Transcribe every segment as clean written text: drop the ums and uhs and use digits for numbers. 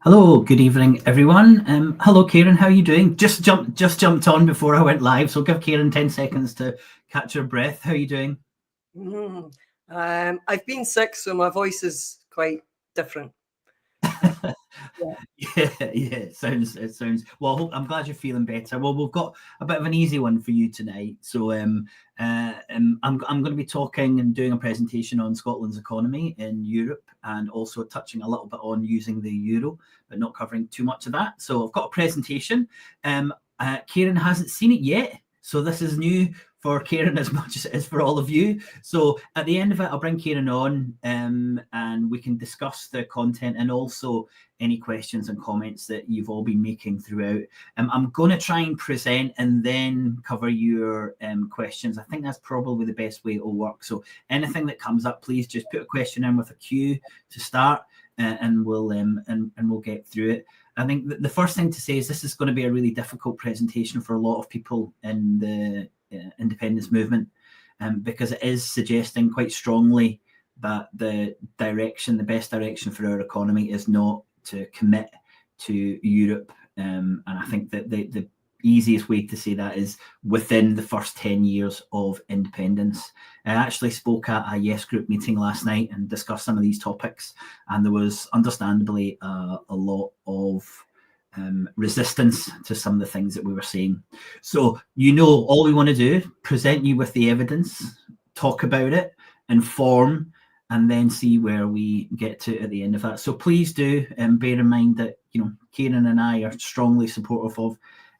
Hello, good evening, everyone. Hello, Kieran. How are you doing? Just jumped on before I went live, so give Kieran 10 seconds to catch your breath. How are you doing? I've been sick, so my voice is quite different. Yeah, it sounds. Well, I'm glad you're feeling better. Well, we've got a bit of an easy one for you tonight. So, I'm going to be talking and doing a presentation on Scotland's economy in Europe, and also touching a little bit on using the euro, but not covering too much of that. So, I've got a presentation. Kieran hasn't seen it yet, so this is new for Kieran as much as it is for all of you. So at the end of it, I'll bring Kieran on, and we can discuss the content and also any questions and comments that you've all been making throughout. I'm going to try and present and then cover your questions. I think that's probably the best way it'll work. So anything that comes up, please just put a question in with a Q to start, and we'll get through it. I think the first thing to say is this is going to be a really difficult presentation for a lot of people in the independence movement, because it is suggesting quite strongly that the best direction for our economy is not to commit to Europe. And I think that the easiest way to say that is within the first 10 years of independence. I actually spoke at a Yes Group meeting last night and discussed some of these topics, and there was understandably a lot of resistance to some of the things that we were saying. So, all we want to do, present you with the evidence, talk about it, inform, and then see where we get to at the end of that. So please do bear in mind that, Kieran and I are strongly supportive of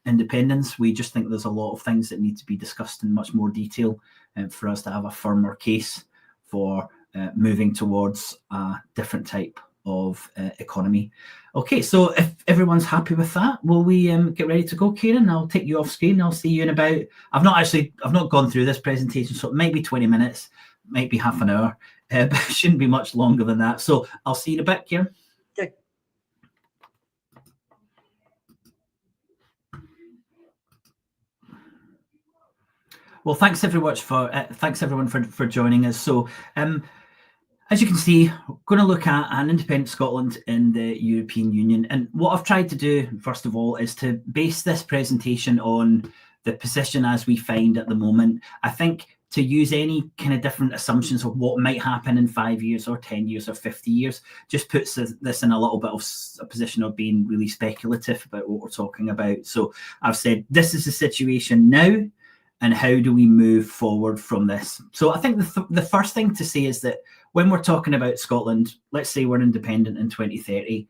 independence. We just think there's a lot of things that need to be discussed in much more detail for us to have a firmer case for moving towards a different type of economy. Okay, so if everyone's happy with that, will we get ready to go, Kieran? I'll take you off screen. I'll see you in about. I've not gone through this presentation, so it might be 20 minutes, might be half an hour, but it shouldn't be much longer than that. So I'll see you in a bit, Kieran. Okay. Well, thanks everyone for joining us. So, as you can see, we're going to look at an independent Scotland in the European Union. And what I've tried to do, first of all, is to base this presentation on the position as we find at the moment. I think to use any kind of different assumptions of what might happen in 5 years or 10 years or 50 years just puts this in a little bit of a position of being really speculative about what we're talking about. So I've said, this is the situation now, and how do we move forward from this? So I think the first thing to say is that when we're talking about Scotland, let's say we're independent in 2030,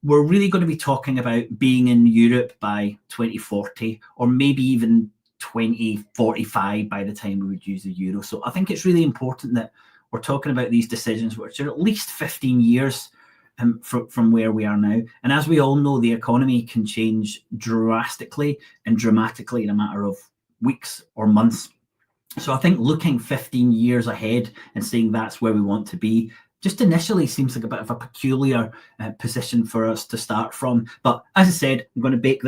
we're really going to be talking about being in Europe by 2040, or maybe even 2045 by the time we would use the euro. So I think it's really important that we're talking about these decisions, which are at least 15 years from where we are now. And as we all know, the economy can change drastically and dramatically in a matter of weeks or months. So I think looking 15 years ahead and saying that's where we want to be just initially seems like a bit of a peculiar position for us to start from. But as I said, I'm going to base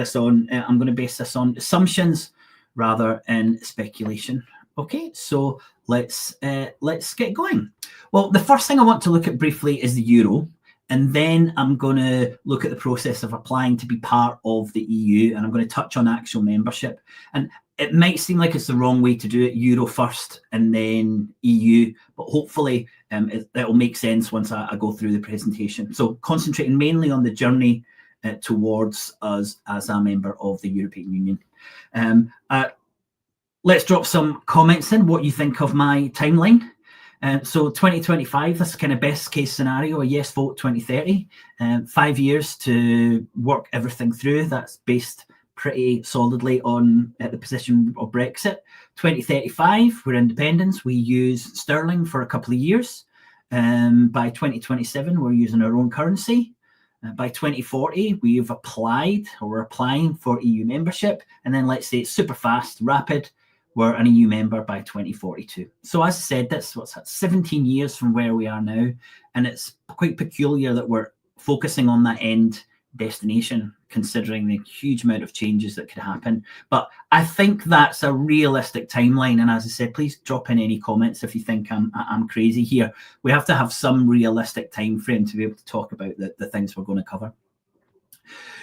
this on assumptions rather than speculation. Okay, so let's get going. Well, the first thing I want to look at briefly is the euro. And then I'm going to look at the process of applying to be part of the EU, and I'm going to touch on actual membership. And it might seem like it's the wrong way to do it, euro first and then EU, but hopefully it'll make sense once I go through the presentation. So concentrating mainly on the journey towards us as a member of the European Union. Let's drop some comments in, what you think of my timeline. So 2025, this is kind of best case scenario, a yes vote 2030, 5 years to work everything through. That's based pretty solidly on the position of Brexit. 2035, we're independence. We use sterling for a couple of years. By 2027, we're using our own currency. By 2040, we're applying for EU membership. And then let's say it's super fast, rapid. We're an EU member by 2042. So as I said, that's 17 years from where we are now. And it's quite peculiar that we're focusing on that end destination, considering the huge amount of changes that could happen. But I think that's a realistic timeline. And as I said, please drop in any comments if you think I'm crazy here. We have to have some realistic time frame to be able to talk about the things we're going to cover.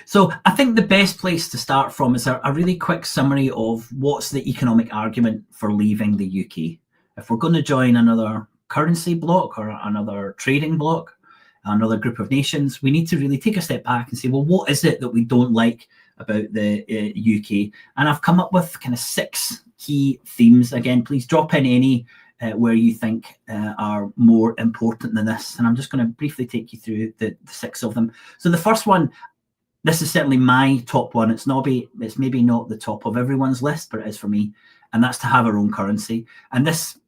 So I think the best place to start from is a really quick summary of what's the economic argument for leaving the UK. If we're going to join another currency bloc or another trading bloc, another group of nations, we need to really take a step back and say, well, what is it that we don't like about the UK? And I've come up with kind of 6 key themes. Again, please drop in any where you think are more important than this. And I'm just going to briefly take you through the 6 of them. So the first one, this is certainly my top one. It's maybe not the top of everyone's list, but it is for me. And that's to have our own currency. And this,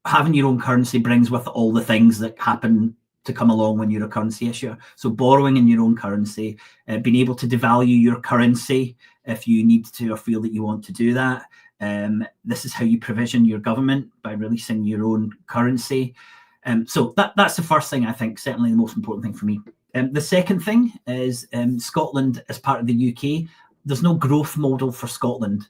having your own currency, brings with it all the things that happen to come along when you're a currency issuer. So borrowing in your own currency, being able to devalue your currency if you need to or feel that you want to do that. This is how you provision your government, by releasing your own currency. So that's the first thing, I think, certainly the most important thing for me. The second thing is Scotland as part of the UK. There's no growth model for Scotland.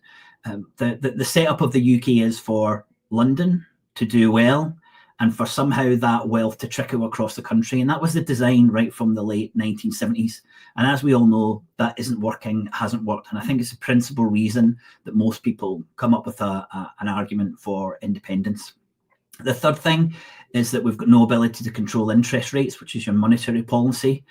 The setup of the UK is for London to do well and for somehow that wealth to trickle across the country. And that was the design right from the late 1970s. And as we all know, that isn't working, hasn't worked. And I think it's a principal reason that most people come up with an argument for independence. The third thing is that we've got no ability to control interest rates, which is your monetary policy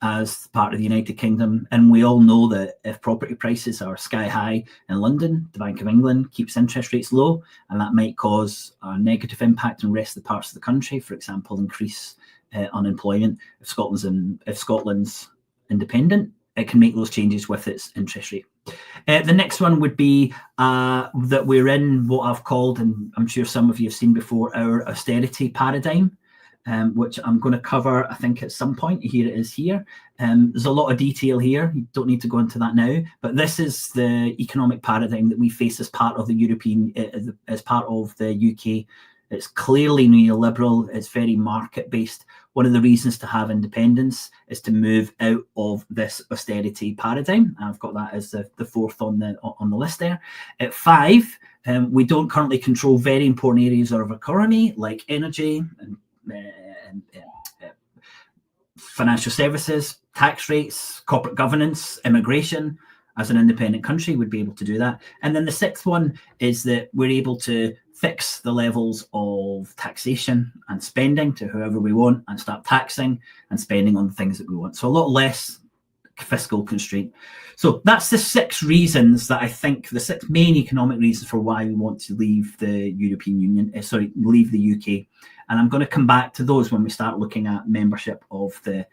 as part of the United Kingdom. And we all know that if property prices are sky high in London, the Bank of England keeps interest rates low, and that might cause a negative impact on the rest of the parts of the country. For example, increase unemployment. If Scotland's independent, it can make those changes with its interest rate. The next one would be that we're in what I've called, and I'm sure some of you have seen before, our austerity paradigm, which I'm going to cover, I think, at some point. Here it is here. There's a lot of detail here. You don't need to go into that now. But this is the economic paradigm that we face as part of the as part of the UK. It's clearly neoliberal. It's very market-based. One of the reasons to have independence is to move out of this austerity paradigm. I've got that as the fourth on the list there. At 5, we don't currently control very important areas of our economy, like energy and financial services, tax rates, corporate governance, immigration. As an independent country, would be able to do that. And then the 6th one is that we're able to fix the levels of taxation and spending to whoever we want and start taxing and spending on the things that we want. So a lot less fiscal constraint. So that's the 6 reasons that I think, the 6 main economic reasons for why we want to leave the European Union, leave the UK. And I'm going to come back to those when we start looking at membership of the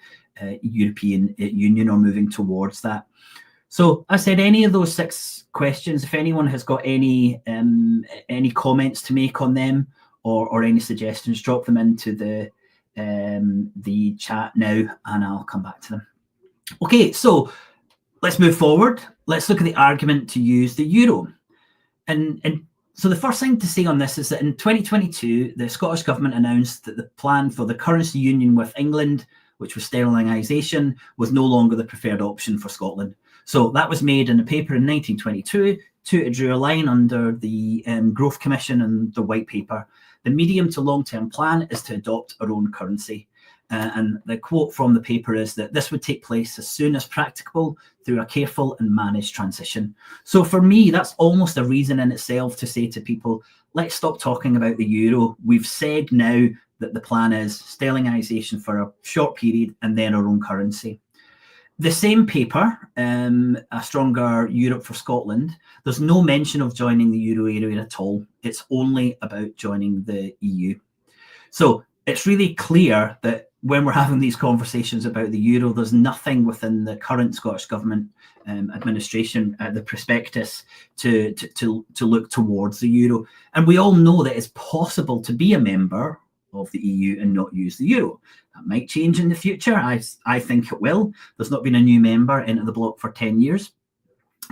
European Union or moving towards that. So I said, any of those 6 questions, if anyone has got any comments to make on them or any suggestions, drop them into the chat now and I'll come back to them. Okay, so let's move forward. Let's look at the argument to use the euro. And so the first thing to say on this is that in 2022, the Scottish Government announced that the plan for the currency union with England, which was sterlingisation, was no longer the preferred option for Scotland. So that was made in a paper in 1922. It drew a line under the Growth Commission and the White Paper. The medium to long-term plan is to adopt our own currency. And the quote from the paper is that this would take place as soon as practicable through a careful and managed transition. So for me, that's almost a reason in itself to say to people, let's stop talking about the euro. We've said now that the plan is sterlingisation for a short period and then our own currency. The same paper, A Stronger Europe for Scotland, there's no mention of joining the euro area at all. It's only about joining the EU. So it's really clear that when we're having these conversations about the euro, there's nothing within the current Scottish Government administration, the prospectus, to look towards the euro. And we all know that it's possible to be a member of the EU and not use the euro. That might change in the future. I think it will. There's not been a new member into the bloc for 10 years.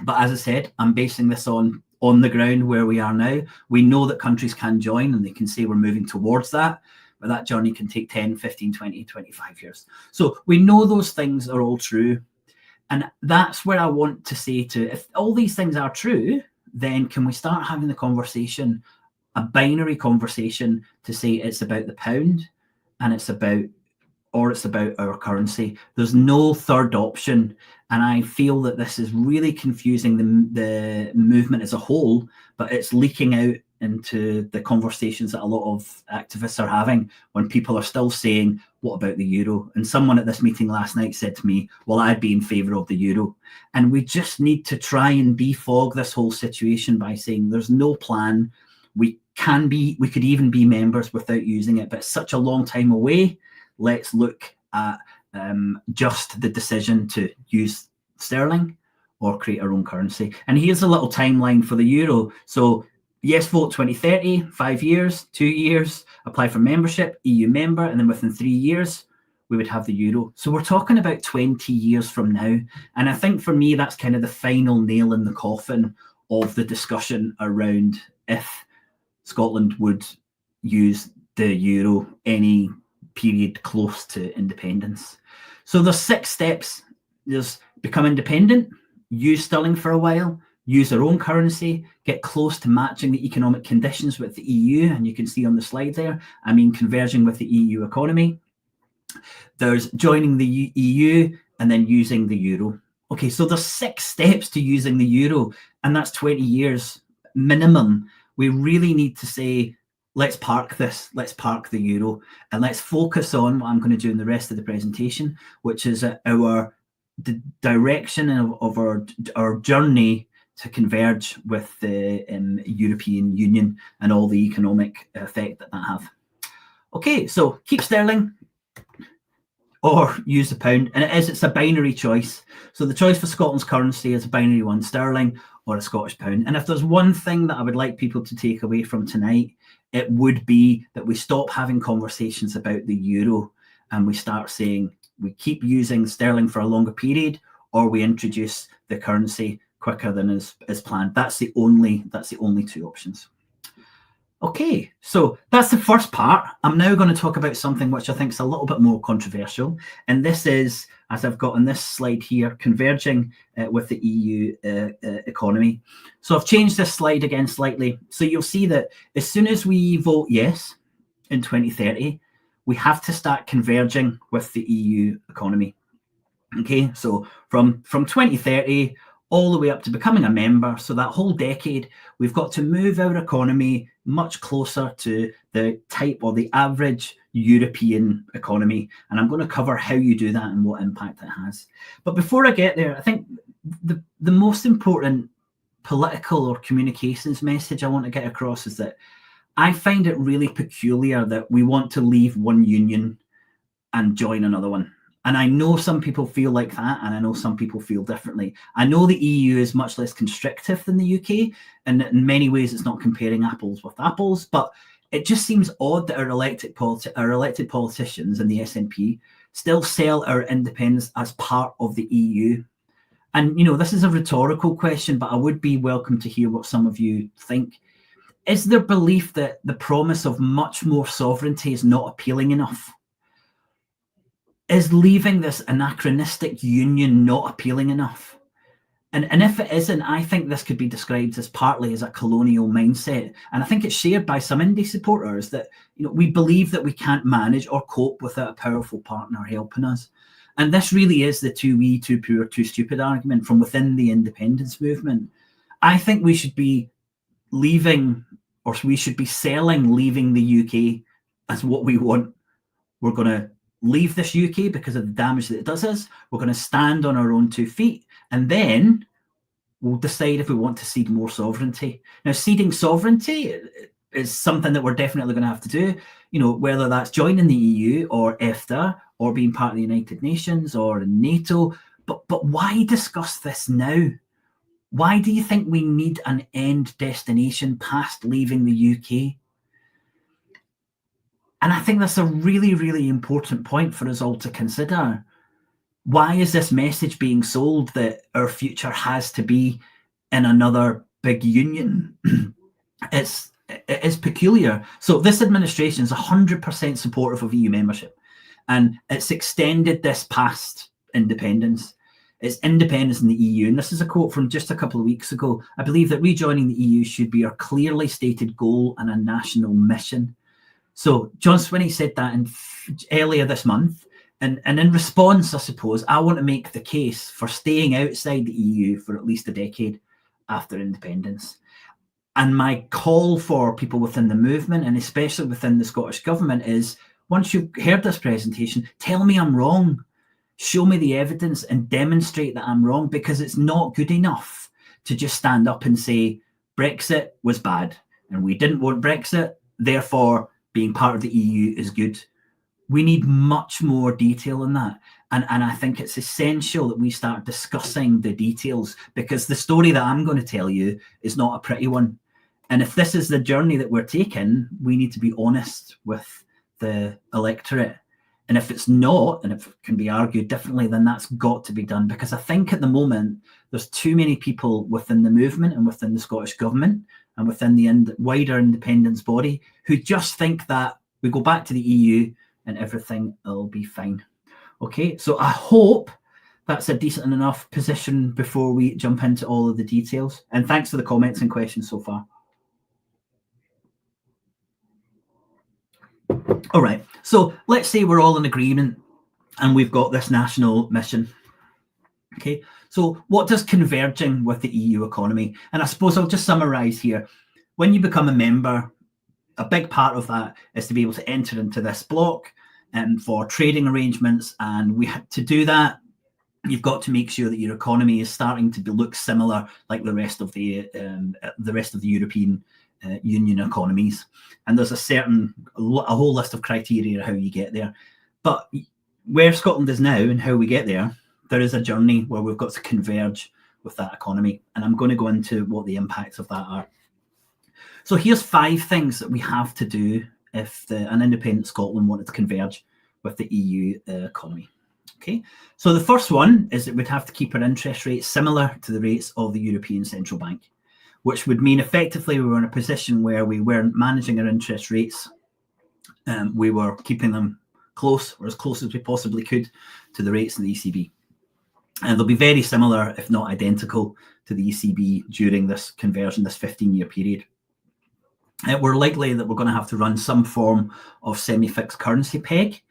But as I said, I'm basing this on the ground where we are now. We know that countries can join and they can say we're moving towards that, but that journey can take 10, 15, 20, 25 years. So we know those things are all true. And that's where I want to say if all these things are true, then can we start having the conversation, a binary conversation, to say it's about the pound and it's about or it's about our currency. There's no third option. And I feel that this is really confusing the movement as a whole, but it's leaking out into the conversations that a lot of activists are having when people are still saying, what about the euro? And someone at this meeting last night said to me, well, I'd be in favour of the euro. And we just need to try and defog this whole situation by saying there's no plan. We could even be members without using it, but it's such a long time away. Let's look at just the decision to use sterling or create our own currency. And here's a little timeline for the euro. So yes vote 2030, 5 years, 2 years, apply for membership, EU member, and then within 3 years, we would have the euro. So we're talking about 20 years from now. And I think for me, that's kind of the final nail in the coffin of the discussion around if Scotland would use the euro any period close to independence. So there's 6 steps. There's become independent, use sterling for a while, use our own currency, get close to matching the economic conditions with the EU. And you can see on the slide there, I mean, converging with the EU economy. There's joining the EU and then using the euro. Okay, so there's 6 steps to using the euro, and that's 20 years minimum. We really need to say, let's park this, let's park the euro, and let's focus on what I'm going to do in the rest of the presentation, which is the direction of our journey to converge with the European Union and all the economic effect that have. Okay, so keep sterling or use the pound, and it's a binary choice. So the choice for Scotland's currency is a binary one, sterling or a Scottish pound. And if there's one thing that I would like people to take away from tonight, it would be that we stop having conversations about the euro and we start saying we keep using sterling for a longer period, or we introduce the currency quicker than is planned. That's the only 2 options. Okay, so that's the first part. I'm now going to talk about something which I think is a little bit more controversial, and this is, as I've got on this slide here, converging with the EU economy. So I've changed this slide again slightly. So you'll see that as soon as we vote yes in 2030, we have to start converging with the EU economy. Okay, so from 2030 all the way up to becoming a member, so that whole decade, we've got to move our economy much closer to the type or the average European economy. And I'm going to cover how you do that and what impact it has. But before I get there, I think the most important political or communications message I want to get across is that I find it really peculiar that we want to leave one union and join another one. And I know some people feel like that, and I know some people feel differently. I know the EU is much less constrictive than the UK, and in many ways it's not comparing apples with apples, but it just seems odd that our elected politicians in the SNP still sell our independence as part of the EU. And, you know, this is a rhetorical question, but I would be welcome to hear what some of you think. Is there belief that the promise of much more sovereignty is not appealing enough? Is leaving this anachronistic union not appealing enough? And if it isn't, I think this could be described as partly as a colonial mindset. And I think it's shared by some indie supporters that, you know, we believe that we can't manage or cope without a powerful partner helping us. And this really is the too wee, too poor, too stupid argument from within the independence movement. I think we should be leaving, or we should be selling leaving the UK as what we want. We're going to leave this UK because of the damage that it does us. We're going to stand on our own 2 feet, and then we'll decide if we want to cede more sovereignty. Now, ceding sovereignty is something that we're definitely going to have to do, you know, whether that's joining the EU or EFTA or being part of the United Nations or NATO. But why discuss this now? Why do you think we need an end destination past leaving the UK? And I think that's a really, really important point for us all to consider. Why is this message being sold that our future has to be in another big union? It is peculiar. So this administration is 100% supportive of EU membership, and it's extended this past independence. It's independence in the EU. And this is a quote from just a couple of weeks ago. I believe that rejoining the EU should be our clearly stated goal and a national mission. So John Swinney said that earlier this month, And in response, I suppose, I want to make the case for staying outside the EU for at least a decade after independence. And my call for people within the movement, and especially within the Scottish Government, is once you've heard this presentation, tell me I'm wrong. Show me the evidence and demonstrate that I'm wrong, because it's not good enough to just stand up and say Brexit was bad and we didn't want Brexit, therefore being part of the EU is good. We need much more detail in that. And I think it's essential that we start discussing the details, because the story that I'm going to tell you is not a pretty one. And if this is the journey that we're taking, we need to be honest with the electorate. And if it's not, and if it can be argued differently, then that's got to be done. Because I think at the moment, there's too many people within the movement and within the Scottish Government and within the wider independence body who just think that we go back to the EU and everything will be fine. Okay, so I hope that's a decent enough position before we jump into all of the details. And thanks for the comments and questions so far. All right, so let's say we're all in agreement and we've got this national mission. Okay, so what does converging with the EU economy? And I suppose I'll just summarize here. When you become a member, a big part of that is to be able to enter into this block for trading arrangements. And to do that, you've got to make sure that your economy is starting to look similar like the rest of the European Union economies. And there's a whole list of criteria how you get there. But where Scotland is now and how we get there, there is a journey where we've got to converge with that economy. And I'm going to go into what the impacts of that are. So here's 5 things that we have to do if an independent Scotland wanted to converge with the EU economy. Okay, so the first one is that we'd have to keep our interest rates similar to the rates of the European Central Bank, which would mean effectively we were in a position where we weren't managing our interest rates. We were keeping them close, or as close as we possibly could, to the rates in the ECB. And they'll be very similar, if not identical, to the ECB during this conversion, this 15-year period. We're likely that we're going to have to run some form of semi-fixed currency peg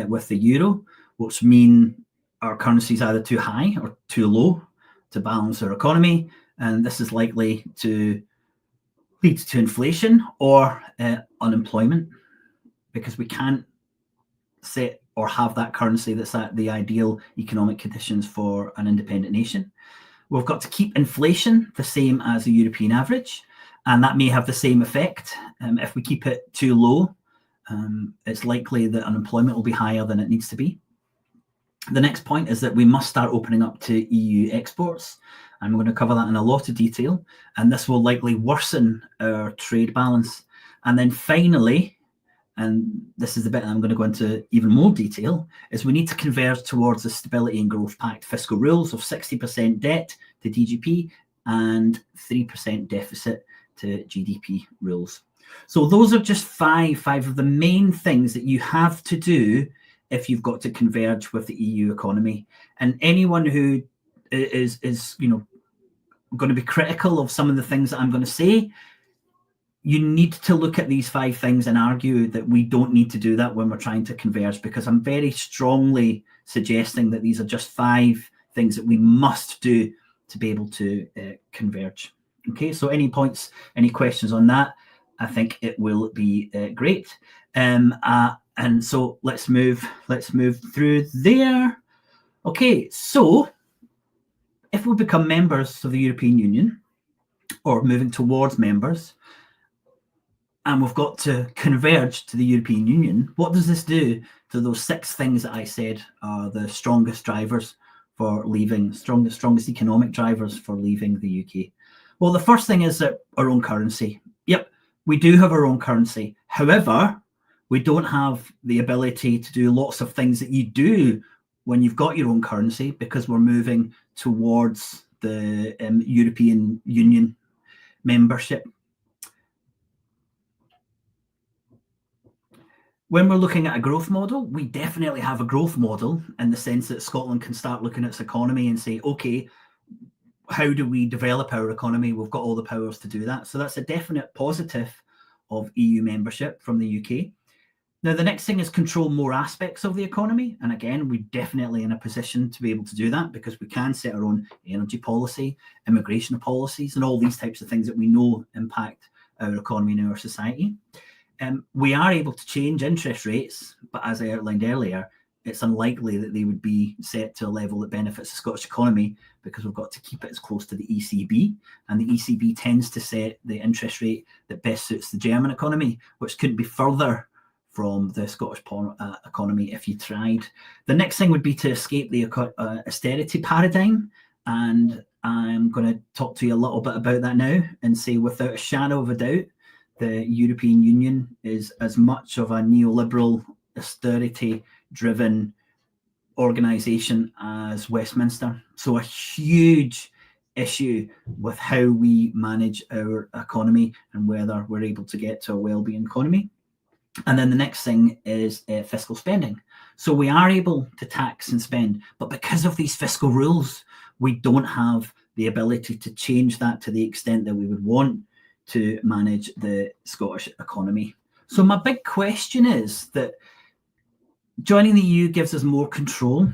with the euro, which mean our currency is either too high or too low to balance our economy. And this is likely to lead to inflation or unemployment, because we can't set or have that currency that's at the ideal economic conditions for an independent nation. We've got to keep inflation the same as the European average, and that may have the same effect. If we keep it too low, it's likely that unemployment will be higher than it needs to be. The next point is that we must start opening up to EU exports. I'm going to cover that in a lot of detail, and this will likely worsen our trade balance. And then finally, and this is the bit I'm going to go into even more detail, is we need to converge towards the Stability and Growth Pact fiscal rules of 60% debt to DGP and 3% deficit to GDP rules. So those are just five of the main things that you have to do if you've got to converge with the EU economy. And anyone who is going to be critical of some of the things that I'm going to say, you need to look at these 5 things and argue that we don't need to do that when we're trying to converge, because I'm very strongly suggesting that these are just 5 things that we must do to be able to converge. Okay, so any points, any questions on that? I think it will be great. And so let's move through there. Okay, so if we become members of the European Union, or moving towards members, and we've got to converge to the European Union, what does this do to those 6 things that I said are the strongest drivers for leaving, strongest economic drivers for leaving the UK? Well, the first thing is that our own currency. Yep, we do have our own currency. However, we don't have the ability to do lots of things that you do when you've got your own currency, because we're moving towards the European Union membership. When we're looking at a growth model, we definitely have a growth model in the sense that Scotland can start looking at its economy and say, okay, how do we develop our economy? We've got all the powers to do that. So that's a definite positive of EU membership from the UK. Now, the next thing is control more aspects of the economy. And again, we're definitely in a position to be able to do that because we can set our own energy policy, immigration policies, and all these types of things that we know impact our economy and our society. We are able to change interest rates, but as I outlined earlier, it's unlikely that they would be set to a level that benefits the Scottish economy because we've got to keep it as close to the ECB. And the ECB tends to set the interest rate that best suits the German economy, which couldn't be further from the Scottish economy if you tried. The next thing would be to escape the austerity paradigm. And I'm going to talk to you a little bit about that now and say without a shadow of a doubt, the European Union is as much of a neoliberal, austerity-driven organisation as Westminster. So a huge issue with how we manage our economy and whether we're able to get to a well-being economy. And then the next thing is fiscal spending. So we are able to tax and spend, but because of these fiscal rules, we don't have the ability to change that to the extent that we would want to manage the Scottish economy. So my big question is that joining the EU gives us more control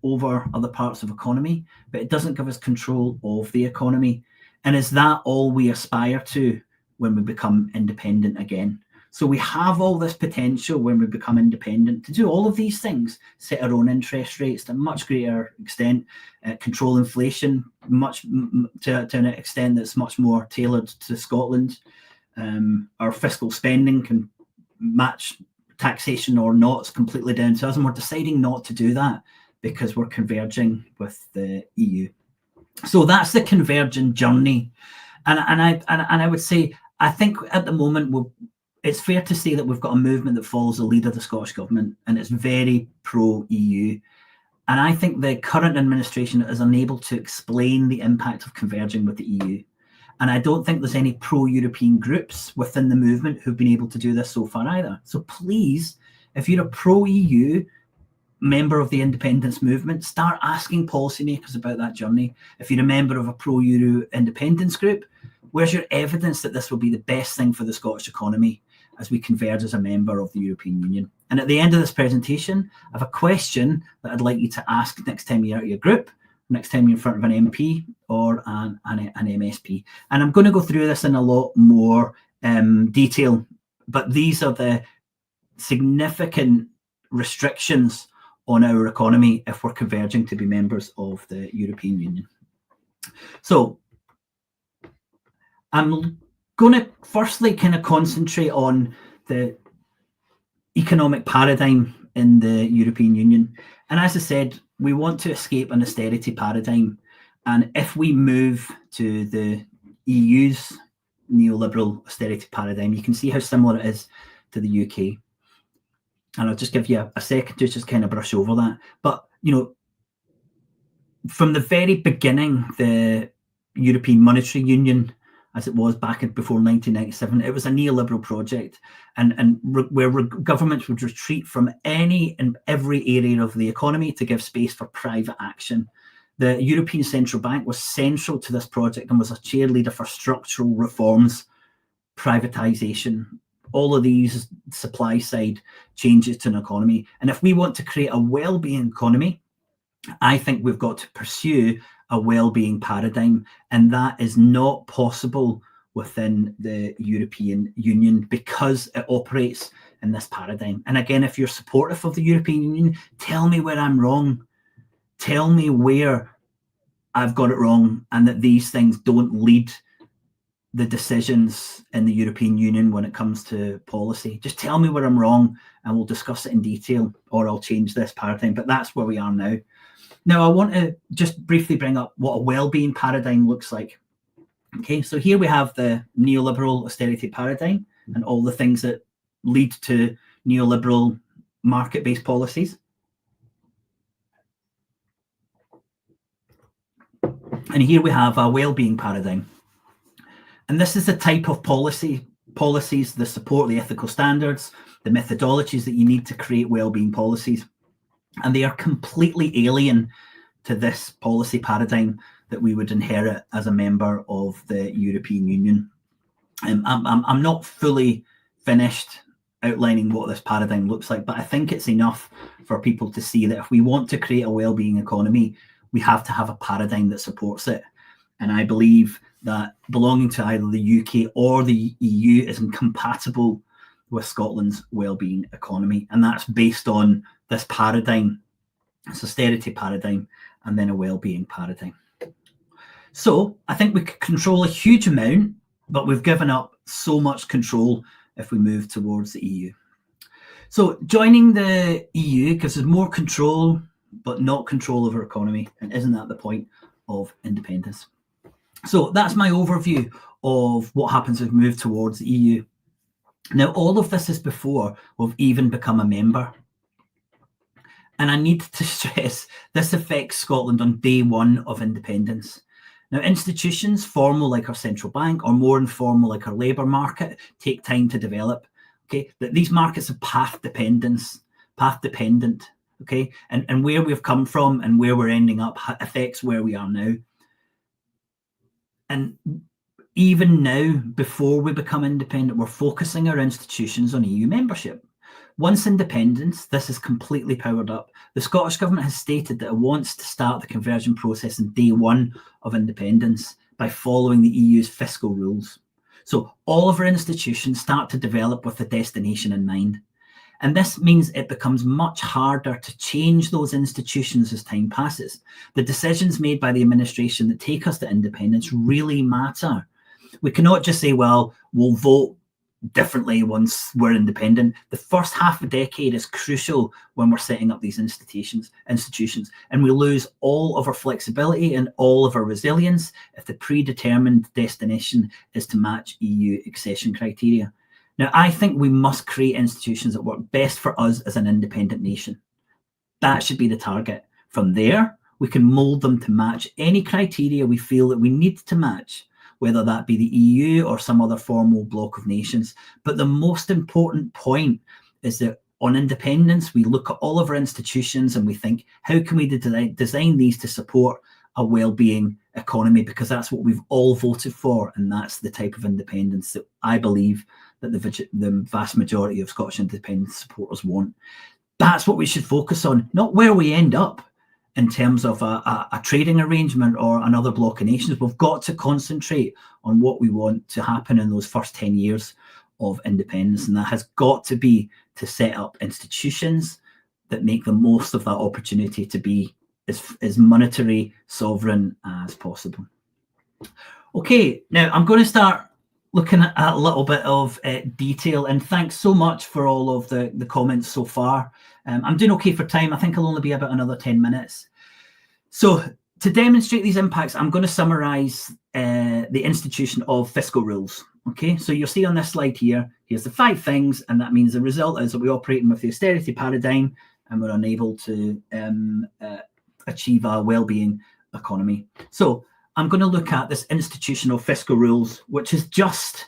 over other parts of economy, but it doesn't give us control of the economy. And is that all we aspire to when we become independent again? So we have all this potential when we become independent to do all of these things, set our own interest rates to a much greater extent, control inflation to an extent that's much more tailored to Scotland. Our fiscal spending can match taxation or not. It's completely down to us, and we're deciding not to do that because we're converging with the EU. So that's the convergent journey, and I would say I think at the moment it's fair to say that we've got a movement that follows the lead of the Scottish Government, and it's very pro-EU. And I think the current administration is unable to explain the impact of converging with the EU. And I don't think there's any pro-European groups within the movement who've been able to do this so far either. So please, if you're a pro-EU member of the independence movement, start asking policymakers about that journey. If you're a member of a pro-Euro independence group, where's your evidence that this will be the best thing for the Scottish economy as we converge as a member of the European Union? And at the end of this presentation, I have a question that I'd like you to ask next time you're out of your group, next time you're in front of an MP or an MSP. And I'm going to go through this in a lot more detail, but these are the significant restrictions on our economy if we're converging to be members of the European Union. So I'm going to firstly kind of concentrate on the economic paradigm in the European Union. And as I said, we want to escape an austerity paradigm. And if we move to the EU's neoliberal austerity paradigm, you can see how similar it is to the UK. And I'll just give you a second to just kind of brush over that. But, you know, from the very beginning, the European Monetary Union, as it was back before 1997, it was a neoliberal project, and where governments would retreat from any and every area of the economy to give space for private action. The European Central Bank was central to this project and was a cheerleader for structural reforms, privatisation, all of these supply side changes to an economy. And if we want to create a well-being economy, I think we've got to pursue a well-being paradigm, and that is not possible within the European Union because it operates in this paradigm. And again, if you're supportive of the European Union, tell me where I'm wrong. Tell me where I've got it wrong and that these things don't lead the decisions in the European Union when it comes to policy. Just tell me where I'm wrong and we'll discuss it in detail, or I'll change this paradigm. But that's where we are now. Now, I want to just briefly bring up what a well-being paradigm looks like. Okay, so here we have the neoliberal austerity paradigm and all the things that lead to neoliberal market-based policies. And here we have a well-being paradigm. And this is the type of policies that support the ethical standards, the methodologies that you need to create well-being policies. And they are completely alien to this policy paradigm that we would inherit as a member of the European Union. I'm not fully finished outlining what this paradigm looks like, but I think it's enough for people to see that if we want to create a well-being economy, we have to have a paradigm that supports it. And I believe that belonging to either the UK or the EU is incompatible with Scotland's well-being economy. And that's based on this paradigm, this austerity paradigm, and then a well-being paradigm. So I think we could control a huge amount, but we've given up so much control if we move towards the EU. So joining the EU gives us more control, but not control of our economy. And isn't that the point of independence? So that's my overview of what happens if we move towards the EU. Now, all of this is before we've even become a member. And I need to stress this affects Scotland on day one of independence. Now, institutions, formal like our central bank, or more informal like our labour market, take time to develop. Okay, that these markets are path dependent. Okay, and where we've come from and where we're ending up affects where we are now. And even now, before we become independent, we're focusing our institutions on EU membership. Once independence, this is completely powered up. The Scottish Government has stated that it wants to start the conversion process on day one of independence by following the EU's fiscal rules. So all of our institutions start to develop with the destination in mind. And this means it becomes much harder to change those institutions as time passes. The decisions made by the administration that take us to independence really matter. We cannot just say, well, we'll vote differently once we're independent. The first half a decade is crucial when we're setting up these institutions, and we lose all of our flexibility and all of our resilience if the predetermined destination is to match EU accession criteria. Now, I think we must create institutions that work best for us as an independent nation. That should be the target. From there, we can mould them to match any criteria we feel that we need to match, whether that be the EU or some other formal bloc of nations. But the most important point is that on independence, we look at all of our institutions and we think, how can we design these to support a well-being economy? Because that's what we've all voted for, and that's the type of independence that I believe that the vast majority of Scottish independence supporters want. That's what we should focus on, not where we end up in terms of a trading arrangement or another block of nations. We've got to concentrate on what we want to happen in those first 10 years of independence. And that has got to be to set up institutions that make the most of that opportunity to be as monetary sovereign as possible. Okay, now I'm going to start looking at a little bit of detail, and thanks so much for all of the comments so far. I'm doing okay for time. I think I'll only be about another 10 minutes. So to demonstrate these impacts, I'm going to summarize the institution of fiscal rules. Okay, so you'll see on this slide here, here's the 5 things, and that means the result is that we operate with the austerity paradigm and we're unable to achieve a well-being economy. So I'm going to look at this institution of fiscal rules, which is just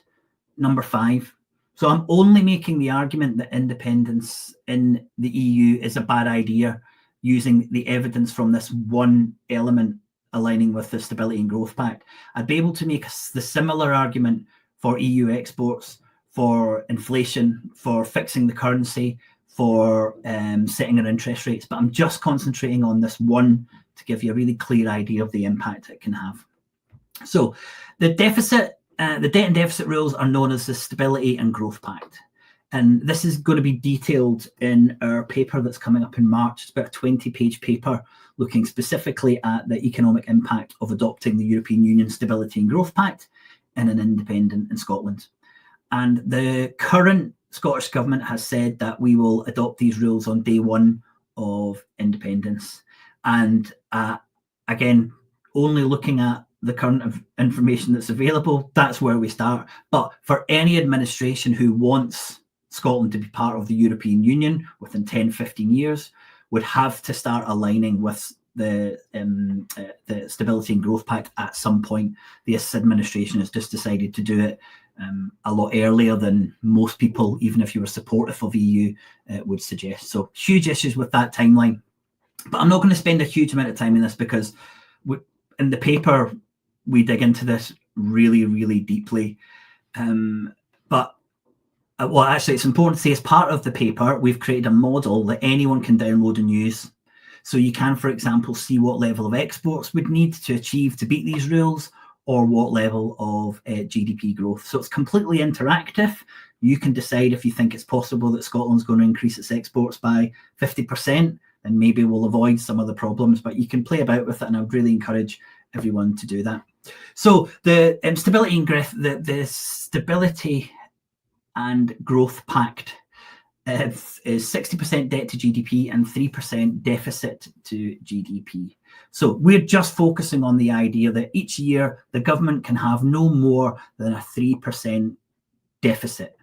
number 5. So I'm only making the argument that independence in the EU is a bad idea using the evidence from this one element aligning with the Stability and Growth Pact. I'd be able to make the similar argument for EU exports, for inflation, for fixing the currency, for setting our interest rates, but I'm just concentrating on this one to give you a really clear idea of the impact it can have. So the debt and deficit rules are known as the Stability and Growth Pact. And this is going to be detailed in our paper that's coming up in March. It's about a 20-page paper looking specifically at the economic impact of adopting the European Union Stability and Growth Pact in an independent in Scotland. And the current Scottish Government has said that we will adopt these rules on day one of independence. And again, only looking at the current information that's available, that's where we start. But for any administration who wants Scotland to be part of the European Union within 10, 15 years, would have to start aligning with the Stability and Growth Pact at some point. This administration has just decided to do it a lot earlier than most people, even if you were supportive of EU, would suggest. So huge issues with that timeline. But I'm not going to spend a huge amount of time in this because in the paper, we dig into this really, really deeply. But well, actually, it's important to say as part of the paper, we've created a model that anyone can download and use. So you can, for example, see what level of exports would need to achieve to beat these rules, or what level of GDP growth. So it's completely interactive. You can decide if you think it's possible that Scotland's going to increase its exports by 50%, and maybe we'll avoid some of the problems, but you can play about with it, and I would really encourage everyone to do that. So the Stability and Growth Pact is 60% debt to GDP and 3% deficit to GDP. So we're just focusing on the idea that each year the government can have no more than a 3% deficit.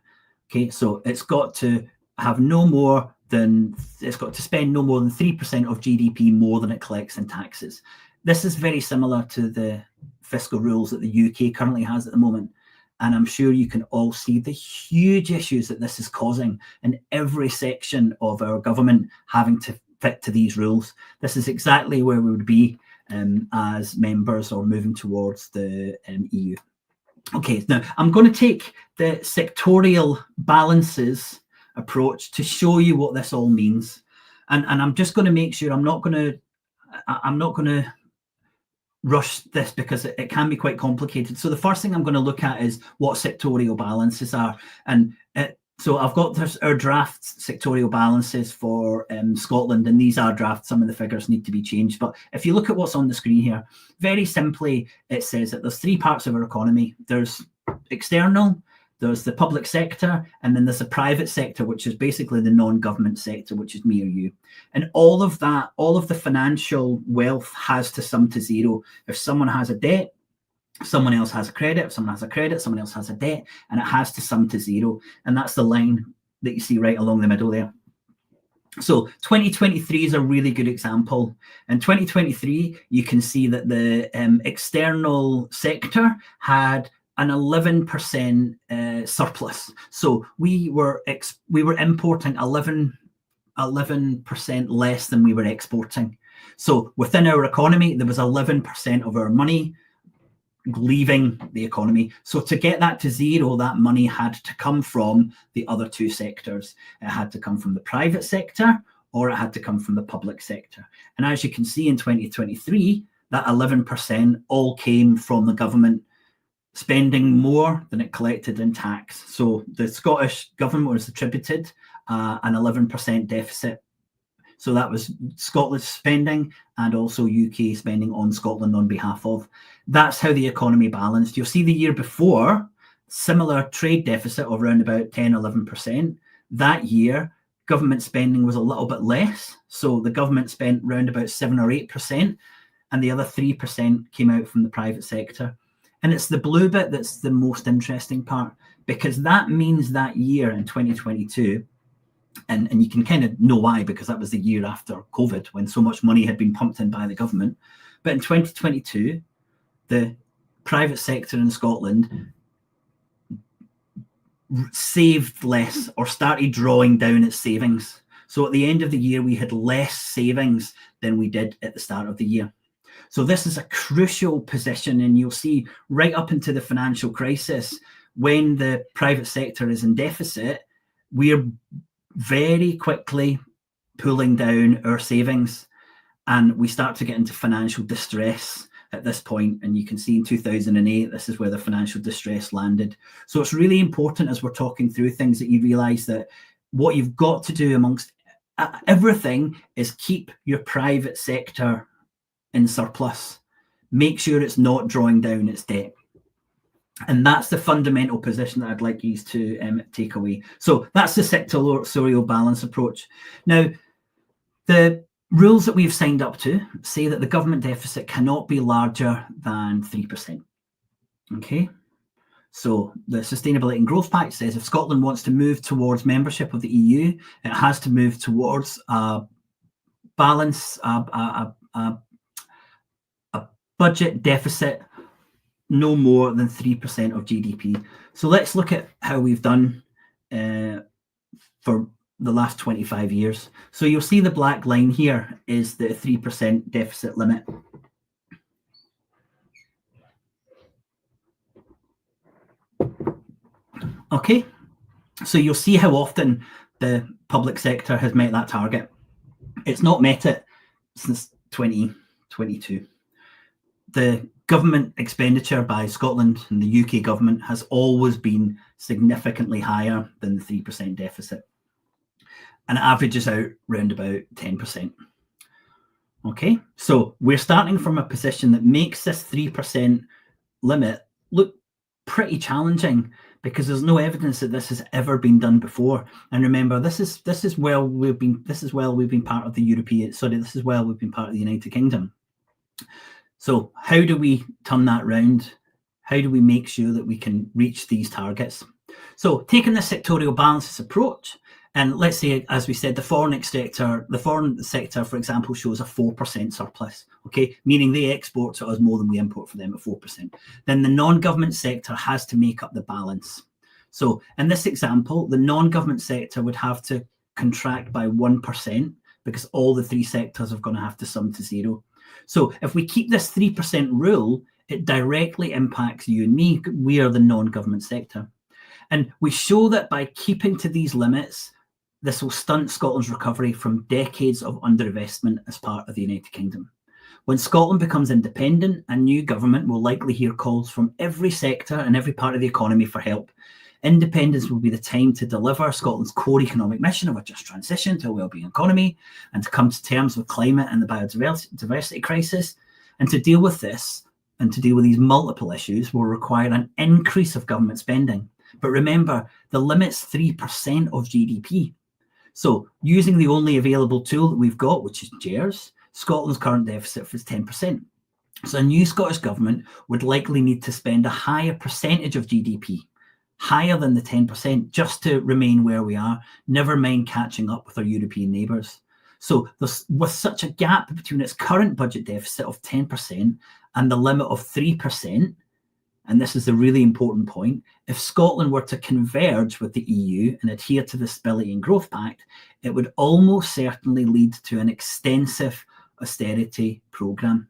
Okay, so it's got to have no more than, it's got to spend no more than 3% of GDP more than it collects in taxes. This is very similar to the fiscal rules that the UK currently has at the moment. And I'm sure you can all see the huge issues that this is causing in every section of our government having to fit to these rules. This is exactly where we would be as members or moving towards the EU. Okay, now I'm going to take the sectorial balances approach to show you what this all means. And I'm just going to make sure I'm not going to rush this because it can be quite complicated. So the first thing I'm going to look at is what sectorial balances are. And so I've got our draft sectorial balances for Scotland, and these are drafts. Some of the figures need to be changed. But if you look at what's on the screen here, very simply, it says that there's three parts of our economy. There's external, there's the public sector, and then there's the private sector, which is basically the non-government sector, which is me or you. And all of that, all of the financial wealth has to sum to zero. If someone has a debt, someone else has a credit. If someone has a credit, someone else has a debt, and it has to sum to zero. And that's the line that you see right along the middle there. So 2023 is a really good example. In 2023, you can see that the external sector had an 11% surplus. So we were importing 11% less than we were exporting. So within our economy, there was 11% of our money leaving the economy. So to get that to zero, that money had to come from the other two sectors. It had to come from the private sector, or it had to come from the public sector. And as you can see in 2023, that 11% all came from the government spending more than it collected in tax. So the Scottish government was attributed an 11% deficit. So that was Scotland's spending and also UK spending on Scotland on behalf of. That's how the economy balanced. You'll see the year before, similar trade deficit of around about 10, 11%. That year, government spending was a little bit less. So the government spent around about 7 or 8%, and the other 3% came out from the private sector. And it's the blue bit that's the most interesting part, because that means that year in 2022, and you can kind of know why, because that was the year after COVID when so much money had been pumped in by the government. But in 2022, the private sector in Scotland saved less or started drawing down its savings. So at the end of the year, we had less savings than we did at the start of the year. So this is a crucial position, and you'll see right up into the financial crisis, when the private sector is in deficit, we're very quickly pulling down our savings, and we start to get into financial distress at this point. And you can see in 2008, this is where the financial distress landed. So it's really important, as we're talking through things, that you realize that what you've got to do amongst everything is keep your private sector in surplus. Make sure it's not drawing down its debt. And that's the fundamental position that I'd like you to take away. So that's the sectorial balance approach. Now, the rules that we've signed up to say that the government deficit cannot be larger than 3%. Okay. So the Sustainability and Growth Pact says if Scotland wants to move towards membership of the EU, it has to move towards a balance, a budget deficit no more than 3% of GDP. So let's look at how we've done for the last 25 years. So you'll see the black line here is the 3% deficit limit. Okay, So you'll see how often the public sector has met that target. It's not met it since 2022. The government expenditure by Scotland and the UK government has always been significantly higher than the 3% deficit, and it averages out round about 10%. Okay, so we're starting from a position that makes this 3% limit look pretty challenging, because there's no evidence that this has ever been done before. And remember, this is while we've been part of the United Kingdom. So how do we turn that round? How do we make sure that we can reach these targets? So taking the sectorial balances approach, and let's say, as we said, the foreign sector, for example, shows a 4% surplus, okay, meaning they export to us more than we import for them at 4%. Then the non-government sector has to make up the balance. So in this example, the non-government sector would have to contract by 1%, because all the three sectors are going to have to sum to zero. So if we keep this 3% rule, it directly impacts you and me. We are the non-government sector. And we show that by keeping to these limits, this will stunt Scotland's recovery from decades of underinvestment as part of the United Kingdom. When Scotland becomes independent, a new government will likely hear calls from every sector and every part of the economy for help. Independence will be the time to deliver Scotland's core economic mission of a just transition to a wellbeing economy, and to come to terms with climate and the biodiversity crisis. And to deal with this, and to deal with these multiple issues, will require an increase of government spending. But remember, the limit's 3% of GDP. So using the only available tool that we've got, which is GERS, Scotland's current deficit is 10%. So a new Scottish government would likely need to spend a higher percentage of GDP, higher than the 10%, just to remain where we are, never mind catching up with our European neighbours. So with such a gap between its current budget deficit of 10% and the limit of 3%, and this is a really important point, if Scotland were to converge with the EU and adhere to the Stability and Growth Pact, it would almost certainly lead to an extensive austerity programme.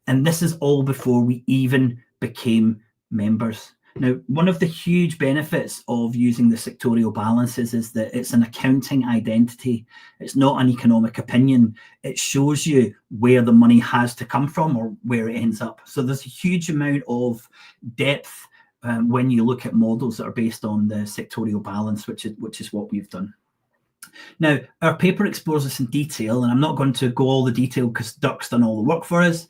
And this is all before we even became members. Now, one of the huge benefits of using the sectorial balances is that it's an accounting identity. It's not an economic opinion. It shows you where the money has to come from or where it ends up. So there's a huge amount of depth when you look at models that are based on the sectorial balance, which is what we've done. Now, our paper explores this in detail, and I'm not going to go all the detail because Dirk's done all the work for us.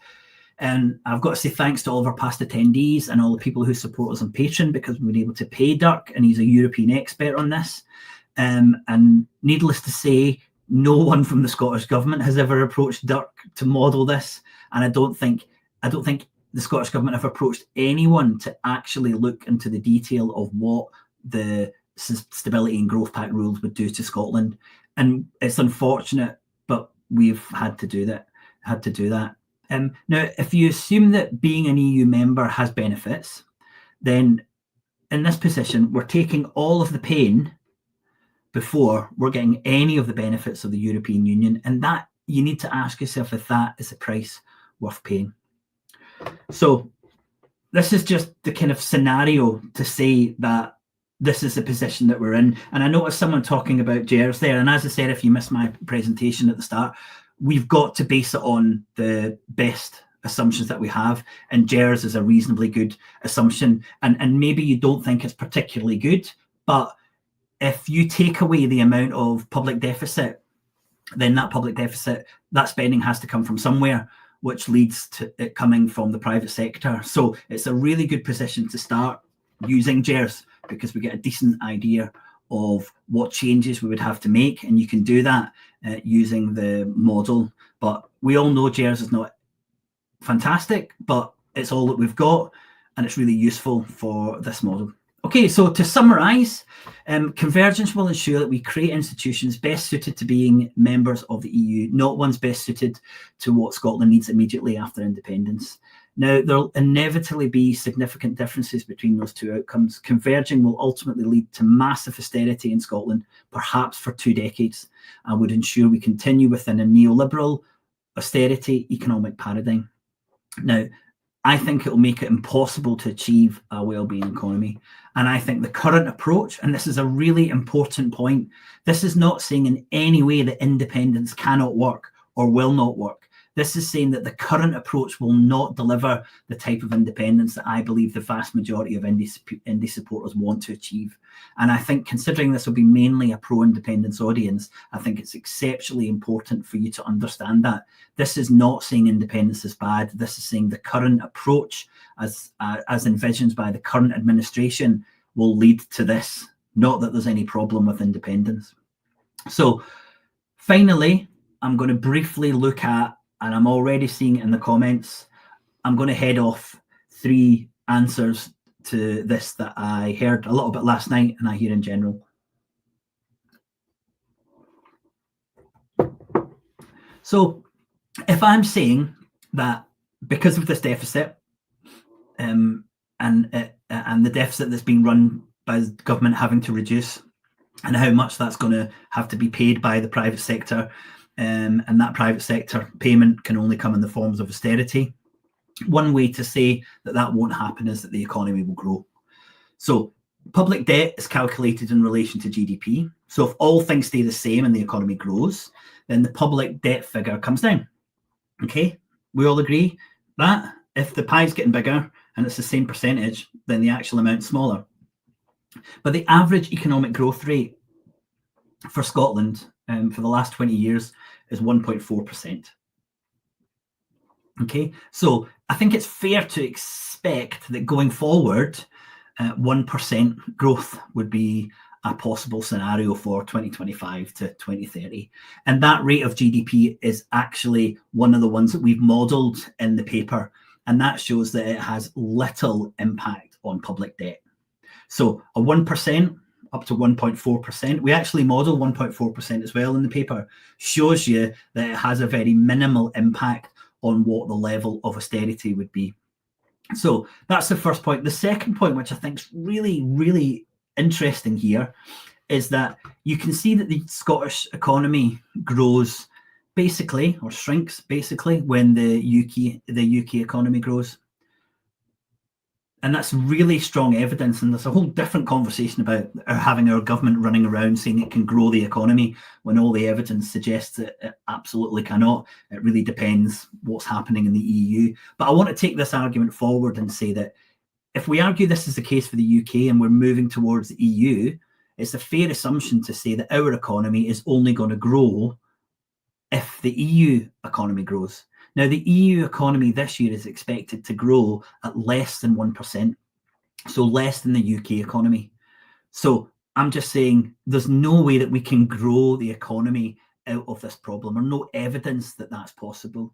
And I've got to say thanks to all of our past attendees and all the people who support us on Patreon, because we've been able to pay Dirk, and he's a European expert on this. And needless to say, no one from the Scottish Government has ever approached Dirk to model this. And I don't think the Scottish Government have approached anyone to actually look into the detail of what the Stability and Growth Pact rules would do to Scotland. And it's unfortunate, but we've had to do that. Now, if you assume that being an EU member has benefits, then in this position, we're taking all of the pain before we're getting any of the benefits of the European Union. And that, you need to ask yourself if that is a price worth paying. So this is just the kind of scenario to say that this is the position that we're in. And I noticed someone talking about GERS there. And as I said, if you missed my presentation at the start, we've got to base it on the best assumptions that we have, and GERS is a reasonably good assumption. And maybe you don't think it's particularly good, but if you take away the amount of public deficit, then that spending has to come from somewhere, which leads to it coming from the private sector. So it's a really good position to start using GERS, because we get a decent idea of what changes we would have to make, and you can do that using the model. But we all know GERS is not fantastic, but it's all that we've got, and it's really useful for this model. Okay, so to summarise, convergence will ensure that we create institutions best suited to being members of the EU, not ones best suited to what Scotland needs immediately after independence. Now, there'll inevitably be significant differences between those two outcomes. Converging will ultimately lead to massive austerity in Scotland, perhaps for 2 decades, and would ensure we continue within a neoliberal austerity economic paradigm. Now, I think it will make it impossible to achieve a well-being economy. And I think the current approach, and this is a really important point, this is not saying in any way that independence cannot work or will not work. This is saying that the current approach will not deliver the type of independence that I believe the vast majority of indie supporters want to achieve. And I think, considering this will be mainly a pro-independence audience, I think it's exceptionally important for you to understand that. This is not saying independence is bad. This is saying the current approach, as envisioned by the current administration, will lead to this, not that there's any problem with independence. So finally, I'm going to briefly look at, and I'm already seeing it in the comments, I'm going to head off 3 answers to this that I heard a little bit last night and I hear in general. So if I'm saying that because of this deficit and the deficit that's being run by the government having to reduce, and how much that's going to have to be paid by the private sector, and that private sector payment can only come in the forms of austerity, one way to say that that won't happen is that the economy will grow. So public debt is calculated in relation to GDP. So if all things stay the same and the economy grows, then the public debt figure comes down. Okay, we all agree that if the pie's getting bigger and it's the same percentage, then the actual amount's smaller. But the average economic growth rate for Scotland for the last 20 years is 1.4%. Okay, so I think it's fair to expect that going forward, 1% growth would be a possible scenario for 2025 to 2030. And that rate of GDP is actually one of the ones that we've modelled in the paper. And that shows that it has little impact on public debt. So a 1% up to 1.4%, we actually model 1.4% as well in the paper, shows you that it has a very minimal impact on what the level of austerity would be. So that's the first point. The second point, which I think is really, really interesting here, is that you can see that the Scottish economy grows basically, or shrinks basically, when the UK economy grows. And that's really strong evidence. And there's a whole different conversation about having our government running around saying it can grow the economy when all the evidence suggests that it absolutely cannot. It really depends what's happening in the EU. But I want to take this argument forward and say that if we argue this is the case for the UK and we're moving towards the EU, it's a fair assumption to say that our economy is only going to grow if the EU economy grows. Now, the EU economy this year is expected to grow at less than 1%, so less than the UK economy. So I'm just saying there's no way that we can grow the economy out of this problem, or no evidence that that's possible.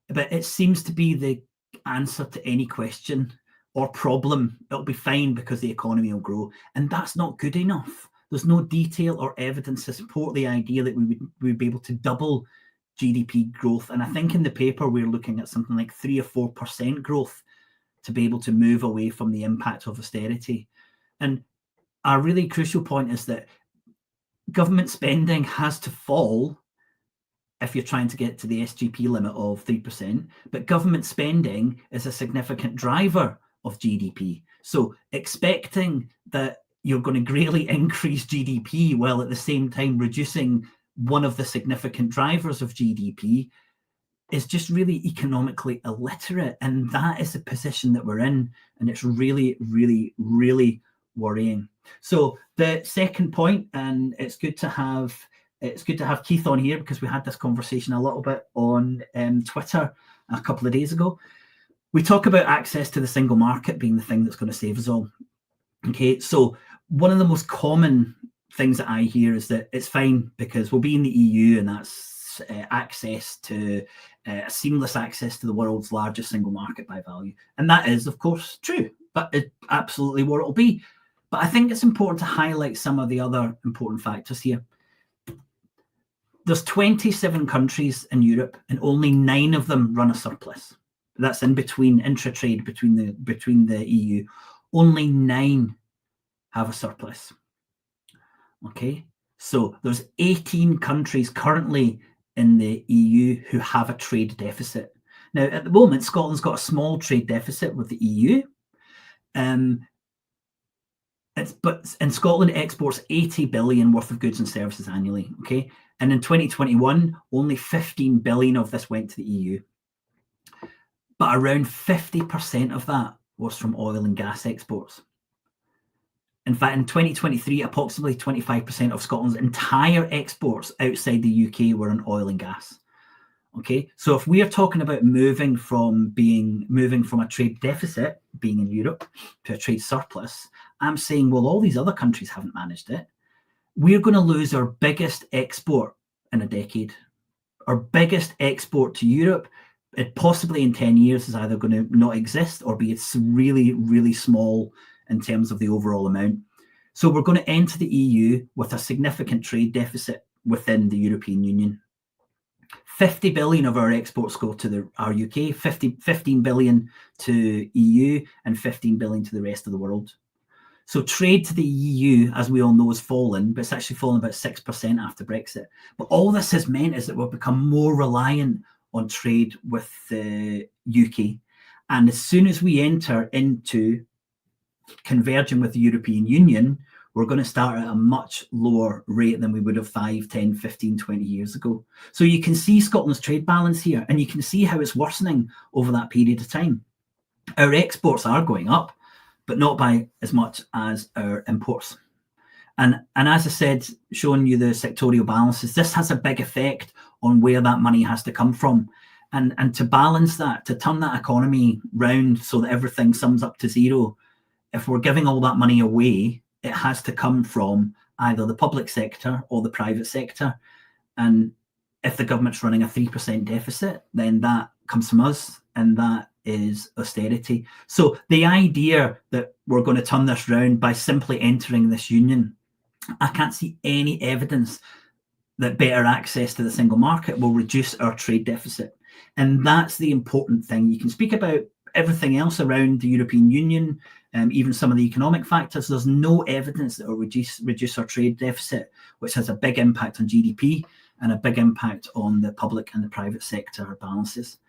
But it seems to be the answer to any question or problem. It'll be fine because the economy will grow. And that's not good enough. There's no detail or evidence to support the idea that we would be able to double GDP growth. And I think in the paper, we're looking at something like 3 or 4% growth to be able to move away from the impact of austerity. And a really crucial point is that government spending has to fall if you're trying to get to the SGP limit of 3%, but government spending is a significant driver of GDP. So expecting that you're going to greatly increase GDP while at the same time reducing one of the significant drivers of GDP is just really economically illiterate. And that is the position that we're in. And it's really, really, really worrying. So the second point, and it's good to have Keith on here because we had this conversation a little bit on Twitter a couple of days ago. We talk about access to the single market being the thing that's going to save us all. Okay, so one of the most common things that I hear is that it's fine because we'll be in the EU and that's access to seamless access to the world's largest single market by value. And that is, of course, true, but it's absolutely what it'll be. But I think it's important to highlight some of the other important factors here. There's 27 countries in Europe and only 9 of them run a surplus. That's in between intra-trade between the EU. Only 9 have a surplus. Okay, so there's 18 countries currently in the EU who have a trade deficit. Now, at the moment, Scotland's got a small trade deficit with the EU. But in Scotland, it exports 80 billion worth of goods and services annually, okay? And in 2021, only 15 billion of this went to the EU. But around 50% of that was from oil and gas exports. In fact, in 2023, approximately 25% of Scotland's entire exports outside the UK were in oil and gas. Okay, so if we are talking about moving from a trade deficit, being in Europe, to a trade surplus, I'm saying, well, all these other countries haven't managed it. We're going to lose our biggest export in a decade. Our biggest export to Europe, it possibly in 10 years, is either going to not exist or be it's really, really small in terms of the overall amount. So we're going to enter the EU with a significant trade deficit within the European Union. 50 billion of our exports go to our UK, 15 billion to EU, and 15 billion to the rest of the world. So trade to the EU, as we all know, has fallen, but it's actually fallen about 6% after Brexit. But all this has meant is that we've become more reliant on trade with the UK. And as soon as we enter into converging with the European Union, we're going to start at a much lower rate than we would have 5, 10, 15, 20 years ago. So you can see Scotland's trade balance here, and you can see how it's worsening over that period of time. Our exports are going up, but not by as much as our imports. And as I said, showing you the sectorial balances, this has a big effect on where that money has to come from. And to balance that, to turn that economy round so that everything sums up to zero, if we're giving all that money away, it has to come from either the public sector or the private sector. And if the government's running a 3% deficit, then that comes from us, and that is austerity. So the idea that we're going to turn this round by simply entering this union, I can't see any evidence that better access to the single market will reduce our trade deficit. And that's the important thing. You can speak about everything else around the European Union, even some of the economic factors. There's no evidence that will reduce our trade deficit, which has a big impact on GDP and a big impact on the public and the private sector balances.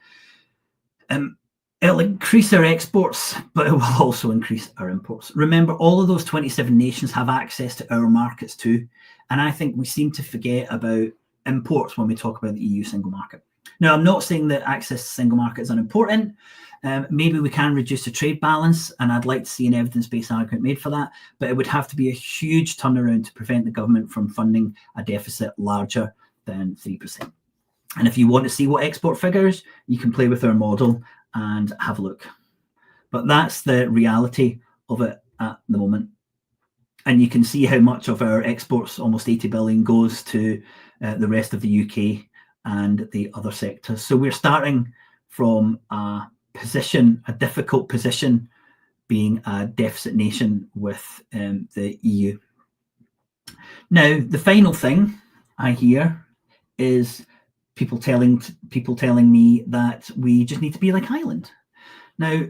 It'll increase our exports, but it will also increase our imports. Remember, all of those 27 nations have access to our markets too. And I think we seem to forget about imports when we talk about the EU single market. Now, I'm not saying that access to the single market is unimportant. Maybe we can reduce the trade balance, and I'd like to see an evidence-based argument made for that, but it would have to be a huge turnaround to prevent the government from funding a deficit larger than 3%. And if you want to see what export figures, you can play with our model and have a look. But that's the reality of it at the moment. And you can see how much of our exports, almost 80 billion, goes to the rest of the UK and the other sectors. So we're starting from a difficult position, being a deficit nation with the EU. Now, the final thing I hear is people telling me that we just need to be like Ireland. Now,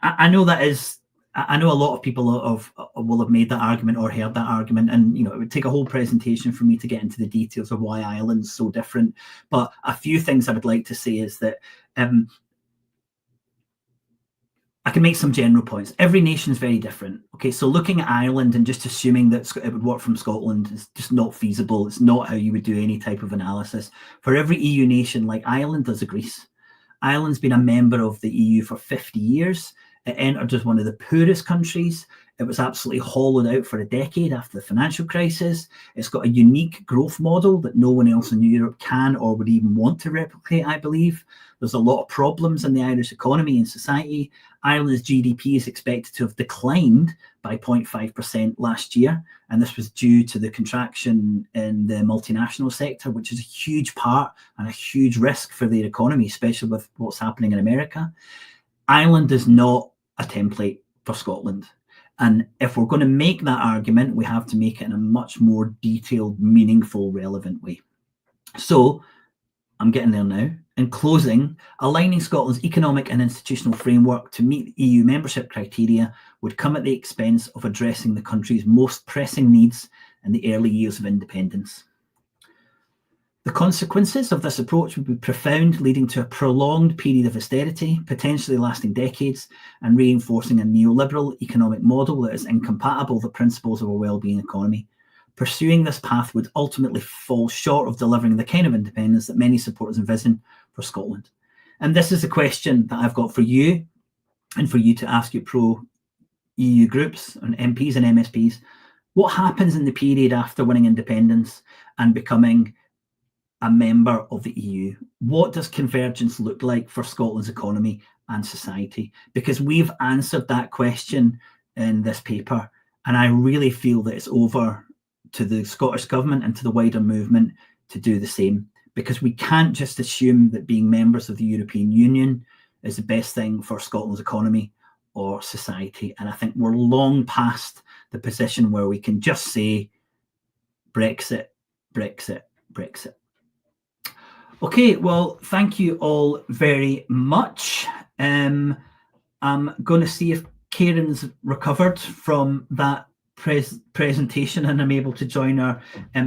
I know a lot of people will have made that argument or heard that argument, and it would take a whole presentation for me to get into the details of why Ireland's so different. But a few things I would like to say is that I can make some general points. Every nation is very different. Okay, so looking at Ireland and just assuming that it would work from Scotland is just not feasible. It's not how you would do any type of analysis. For every EU nation, like Ireland, there's a Greece. Ireland's been a member of the EU for 50 years. It entered as one of the poorest countries. It was absolutely hollowed out for a decade after the financial crisis. It's got a unique growth model that no one else in Europe can or would even want to replicate, I believe. There's a lot of problems in the Irish economy and society. Ireland's GDP is expected to have declined by 0.5% last year, and this was due to the contraction in the multinational sector, which is a huge part and a huge risk for their economy, especially with what's happening in America. Ireland is not a template for Scotland. And if we're going to make that argument, we have to make it in a much more detailed, meaningful, relevant way. So I'm getting there now. In closing, aligning Scotland's economic and institutional framework to meet EU membership criteria would come at the expense of addressing the country's most pressing needs in the early years of independence. The consequences of this approach would be profound, leading to a prolonged period of austerity, potentially lasting decades, and reinforcing a neoliberal economic model that is incompatible with the principles of a well-being economy. Pursuing this path would ultimately fall short of delivering the kind of independence that many supporters envision for Scotland. And this is a question that I've got for you, and for you to ask your pro-EU groups and MPs and MSPs. What happens in the period after winning independence and becoming a member of the EU? What does convergence look like for Scotland's economy and society? Because we've answered that question in this paper, and I really feel that it's over to the Scottish Government and to the wider movement to do the same, because we can't just assume that being members of the European Union is the best thing for Scotland's economy or society. And I think we're long past the position where we can just say Brexit, Brexit, Brexit. Okay, well, thank you all very much. I'm going to see if Kieran's recovered from that presentation and I'm able to join her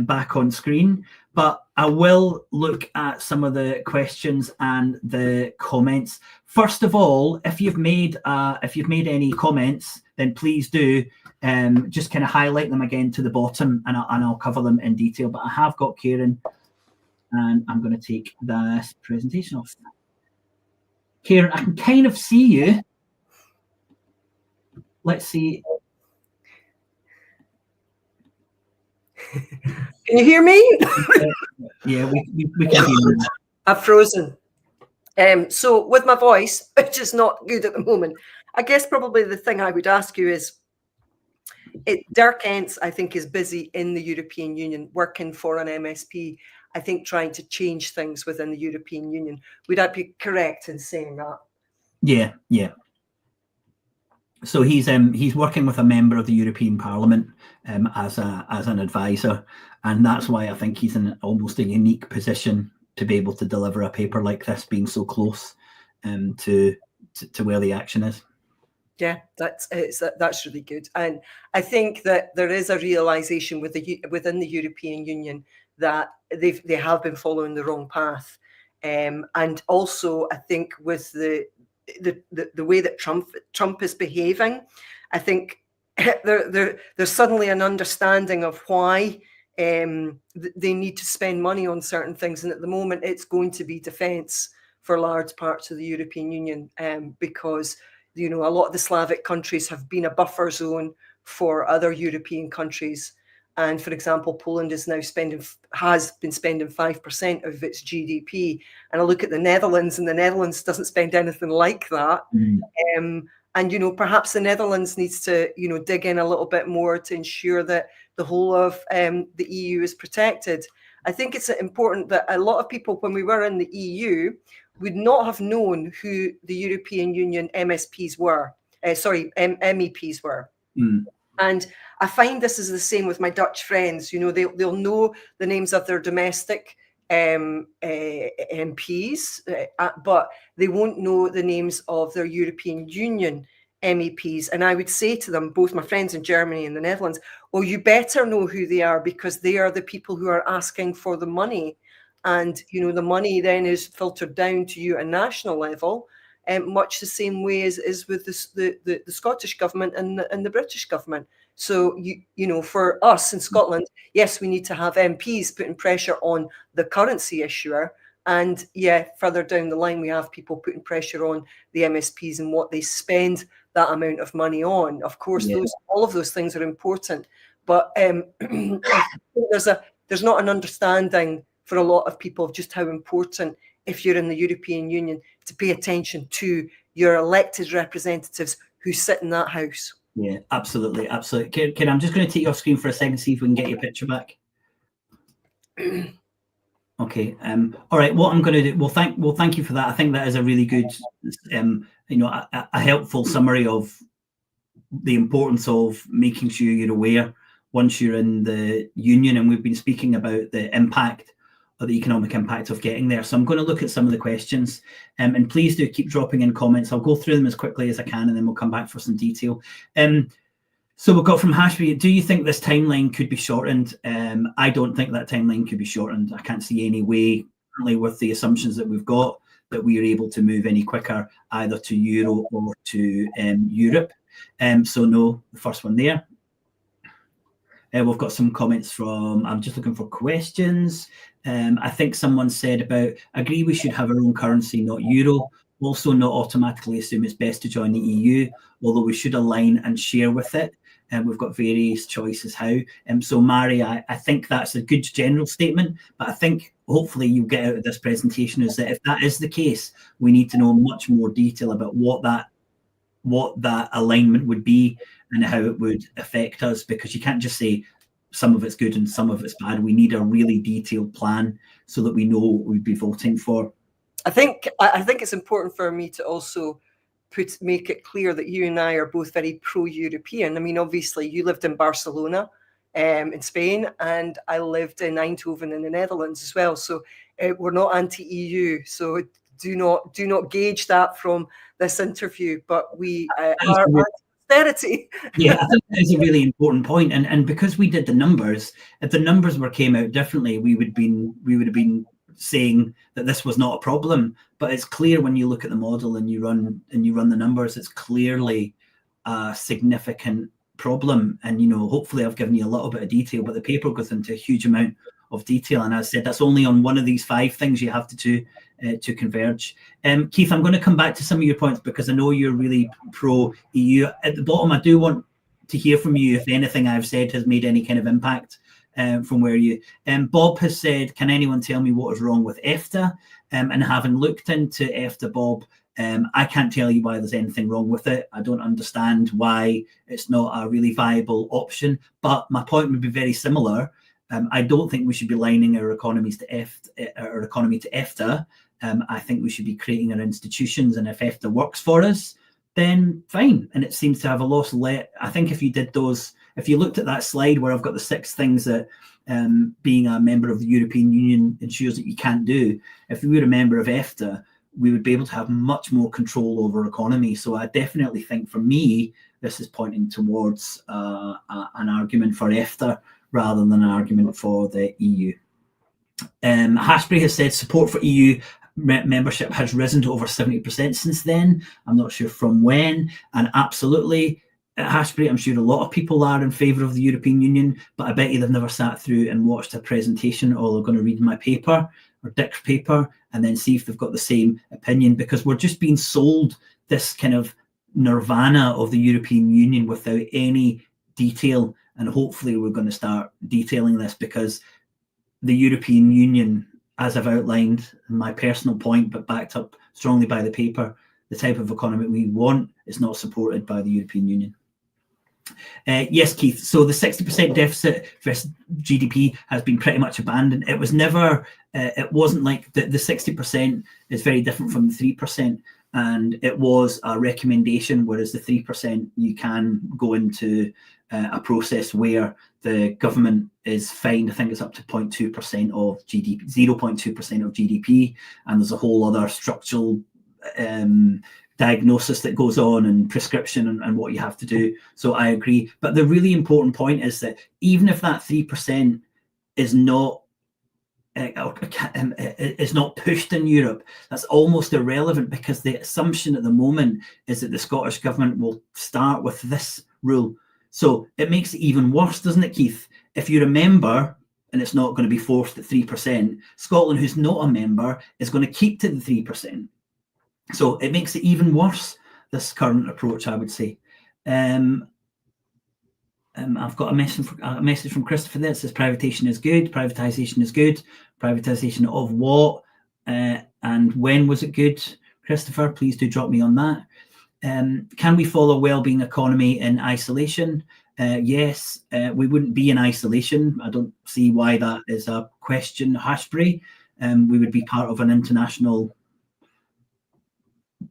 back on screen. But I will look at some of the questions and the comments. First of all, if you've made any comments, then please do just kind of highlight them again to the bottom, and I'll cover them in detail. But I have got Kieran, and I'm going to take this presentation off. Kieran, I can kind of see you. Let's see. Can you hear me? Yeah, we can hear you. I've frozen. So with my voice, which is not good at the moment, I guess probably the thing I would ask you is, Dirk Entz, I think, is busy in the European Union working for an MSP, I think trying to change things within the European Union. Would I be correct in saying that? Yeah, yeah. So he's working with a member of the European Parliament as an advisor, and that's why I think he's in almost a unique position to be able to deliver a paper like this, being so close to where the action is. Yeah, that's really good, and I think that there is a realization within the European Union that they have been following the wrong path, and also I think with the way that Trump is behaving, I think there's suddenly an understanding of why they need to spend money on certain things, and at the moment it's going to be defence for large parts of the European Union, because a lot of the Slavic countries have been a buffer zone for other European countries. And for example, Poland has been spending 5% of its GDP. And I look at the Netherlands, and the Netherlands doesn't spend anything like that. And perhaps the Netherlands needs to dig in a little bit more to ensure that the whole of the EU is protected. I think it's important that a lot of people, when we were in the EU, would not have known who the European Union MEPs were. And I find this is the same with my Dutch friends. They'll know the names of their domestic MPs, but they won't know the names of their European Union MEPs. And I would say to them, both my friends in Germany and the Netherlands, well, you better know who they are, because they are the people who are asking for the money. And, the money then is filtered down to you at national level, much the same way as with the Scottish government and the British government. So, for us in Scotland, yes, we need to have MPs putting pressure on the currency issuer. And further down the line, we have people putting pressure on the MSPs and what they spend that amount of money on. Of course, all of those things are important. But I think there's not an understanding for a lot of people of just how important, if you're in the European Union, to pay attention to your elected representatives who sit in that house. Yeah, absolutely. Kieran, I'm just going to take you off screen for a second, see if we can get your picture back. Okay. All right. What I'm going to do, thank you for that. I think that is a really good, a helpful summary of the importance of making sure you're aware once you're in the union, and we've been speaking about the impact, or the economic impact of getting there. So I'm going to look at some of the questions, and please do keep dropping in comments. I'll go through them as quickly as I can, and then we'll come back for some detail. So we've got from Hashby, do you think this timeline could be shortened? I don't think that timeline could be shortened. I can't see any way, certainly with the assumptions that we've got, that we are able to move any quicker, either to Euro or to Europe. So no, the first one there. We've got some comments from, I'm just looking for questions. I think someone said about, agree we should have our own currency, not Euro. Also not automatically assume it's best to join the EU, although we should align and share with it. And we've got various choices how. So Mary, I think that's a good general statement, but I think hopefully you'll get out of this presentation is that if that is the case, we need to know much more detail about what that alignment would be and how it would affect us, because you can't just say some of it's good and some of it's bad. We need a really detailed plan so that we know what we'd be voting for. I think it's important for me to also make it clear that you and I are both very pro-European. I mean, obviously, you lived in Barcelona, in Spain, and I lived in Eindhoven in the Netherlands as well. So we're not anti-EU. So do not gauge that from this interview. But we are anti-austerity. Yeah, I think that is a really important point. And because we did the numbers, if the numbers came out differently, we would have been saying that this was not a problem. But it's clear when you look at the model and you run the numbers, it's clearly a significant problem. And hopefully I've given you a little bit of detail, but the paper goes into a huge amount of detail. And as I said, that's only on one of these 5 things you have to do to converge. Keith, I'm going to come back to some of your points because I know you're really pro EU. At the bottom, I do want to hear from you if anything I've said has made any kind of impact from where you. Bob has said, can anyone tell me what is wrong with EFTA? And having looked into EFTA, Bob, I can't tell you why there's anything wrong with it. I don't understand why it's not a really viable option. But my point would be very similar. I don't think we should be lining our economy to EFTA. I think we should be creating our institutions, and if EFTA works for us, then fine. And it seems to have a loss. I think if you looked at that slide where I've got the 6 things that being a member of the European Union ensures that you can't do, if we were a member of EFTA, we would be able to have much more control over economy. So I definitely think, for me, this is pointing towards an argument for EFTA rather than an argument for the EU. Hashbury has said support for EU membership has risen to over 70% since then. I'm not sure from when. And absolutely, at Hashbury, I'm sure a lot of people are in favour of the European Union, but I bet you they've never sat through and watched a presentation, or they're going to read my paper or Dick's paper and then see if they've got the same opinion, because we're just being sold this kind of nirvana of the European Union without any detail. And hopefully we're going to start detailing this, because the European Union, as I've outlined in my personal point, but backed up strongly by the paper, the type of economy we want is not supported by the European Union. Yes, Keith. So the 60% deficit versus GDP has been pretty much abandoned. It was never, it wasn't like the 60% is very different from the 3%. And it was a recommendation, whereas the 3%, you can go into a process where the government is fined. I think it's up to 0.2% of GDP, 0.2% of GDP. And there's a whole other structural diagnosis that goes on, and prescription and what you have to do. So I agree. But the really important point is that even if that 3% is not pushed in Europe, that's almost irrelevant, because the assumption at the moment is that the Scottish government will start with this rule. So it makes it even worse, doesn't it, Keith? If you're a member and it's not going to be forced at 3%, Scotland, who's not a member, is going to keep to the 3%. So it makes it even worse, this current approach, I would say. I've got a message from Christopher there that says privatisation is good. Privatisation is good. Privatisation of what and when was it good? Christopher, please do drop me on that. Can we follow a well-being economy in isolation? Yes, we wouldn't be in isolation. I don't see why that is a question, Hashbury. We would be part of an international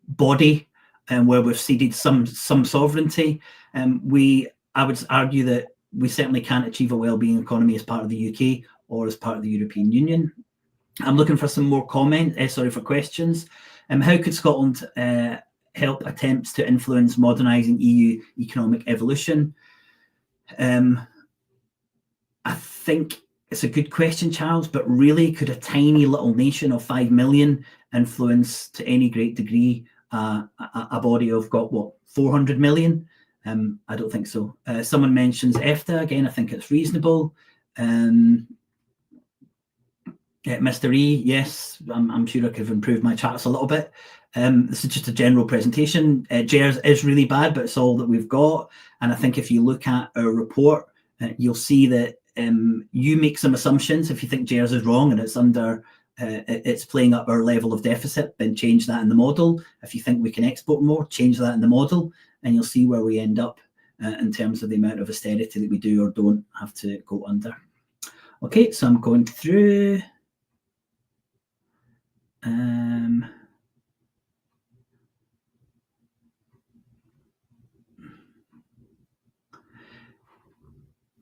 body where we've ceded some sovereignty. I would argue that we certainly can't achieve a well-being economy as part of the UK or as part of the European Union. I'm looking for some more for questions. How could Scotland help attempts to influence modernising EU economic evolution? I think it's a good question, Charles, but really, could a tiny little nation of 5 million influence to any great degree a body of, got what, 400 million? I don't think so. Someone mentions EFTA again. I think it's reasonable. Mr. E, yes, I'm sure I could have improved my chats a little bit. This is just a general presentation. JERS is really bad, but it's all that we've got. And I think if you look at our report, you'll see that you make some assumptions. If you think JERS is wrong and it's under, it's playing up our level of deficit, then change that in the model. If you think we can export more, change that in the model, and you'll see where we end up in terms of the amount of austerity that we do or don't have to go under. Okay, so I'm going through.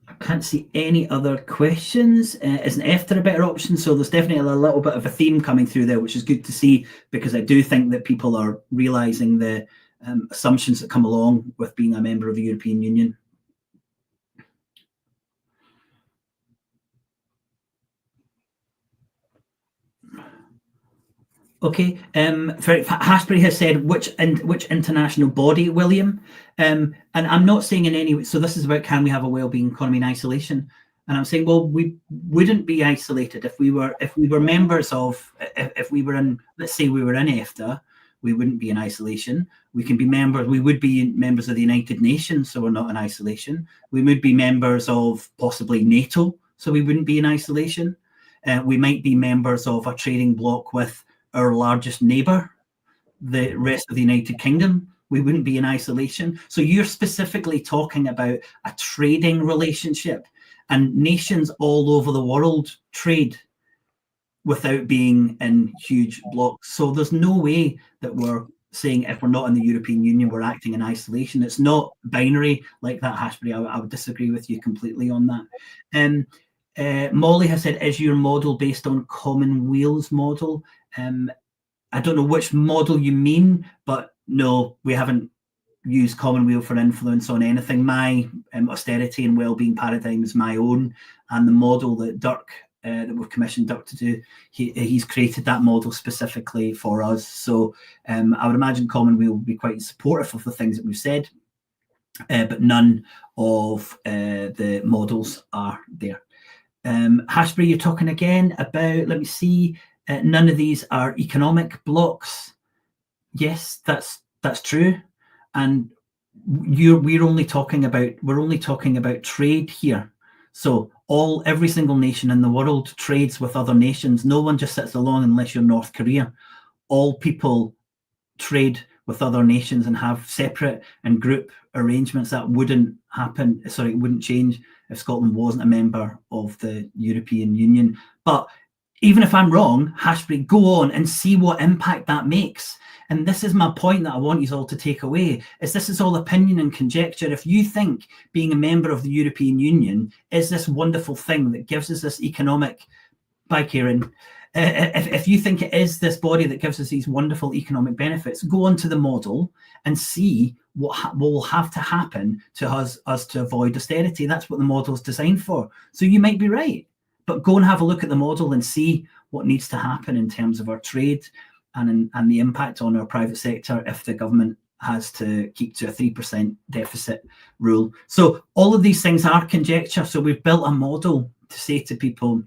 I can't see any other questions. Isn't EFTA a better option? So there's definitely a little bit of a theme coming through there, which is good to see, because I do think that people are realising the assumptions that come along with being a member of the European Union. Okay, Hasbury has said which international body, William, and I'm not saying in any way. So this is about, can we have a wellbeing economy in isolation? And I'm saying, well, we wouldn't be isolated if we were members of, if we were in, let's say we were in EFTA, we wouldn't be in isolation. We can be members. We would be members of the United Nations, so we're not in isolation. We would be members of possibly NATO, so we wouldn't be in isolation. We might be members of a trading bloc with our largest neighbour, the rest of the United Kingdom. We wouldn't be in isolation. So you're specifically talking about a trading relationship, and nations all over the world trade without being in huge blocks. So there's no way that we're saying if we're not in the European Union, we're acting in isolation. It's not binary like that, Hashbury. I would disagree with you completely on that. Molly has said, is your model based on Commonweal's model? I don't know which model you mean, but no, we haven't used Commonweal for influence on anything. My austerity and wellbeing paradigm is my own, and the model that Dirk, that we've commissioned Dirk to do, he's created that model specifically for us. So I would imagine Commonweal will be quite supportive of the things that we've said, but none of the models are there. Hashbury, you're talking again about, let me see, none of these are economic blocks. Yes, that's true, and we're only talking about trade here. So every single nation in the world trades with other nations. No one just sits alone unless you're North Korea. All people trade with other nations and have separate and group arrangements. That wouldn't happen. Sorry, it wouldn't change if Scotland wasn't a member of the European Union. But even if I'm wrong, Hashbury, go on and see what impact that makes. And this is my point that I want you all to take away, is this is all opinion and conjecture. If you think being a member of the European Union is this wonderful thing that gives us this economic, bye Kieran, if you think it is this body that gives us these wonderful economic benefits, go onto the model and see what will have to happen to us to avoid austerity. That's what the model is designed for. So you might be right, but go and have a look at the model and see what needs to happen in terms of our trade and the impact on our private sector if the government has to keep to a 3% deficit rule. So all of these things are conjecture. So we've built a model to say to people,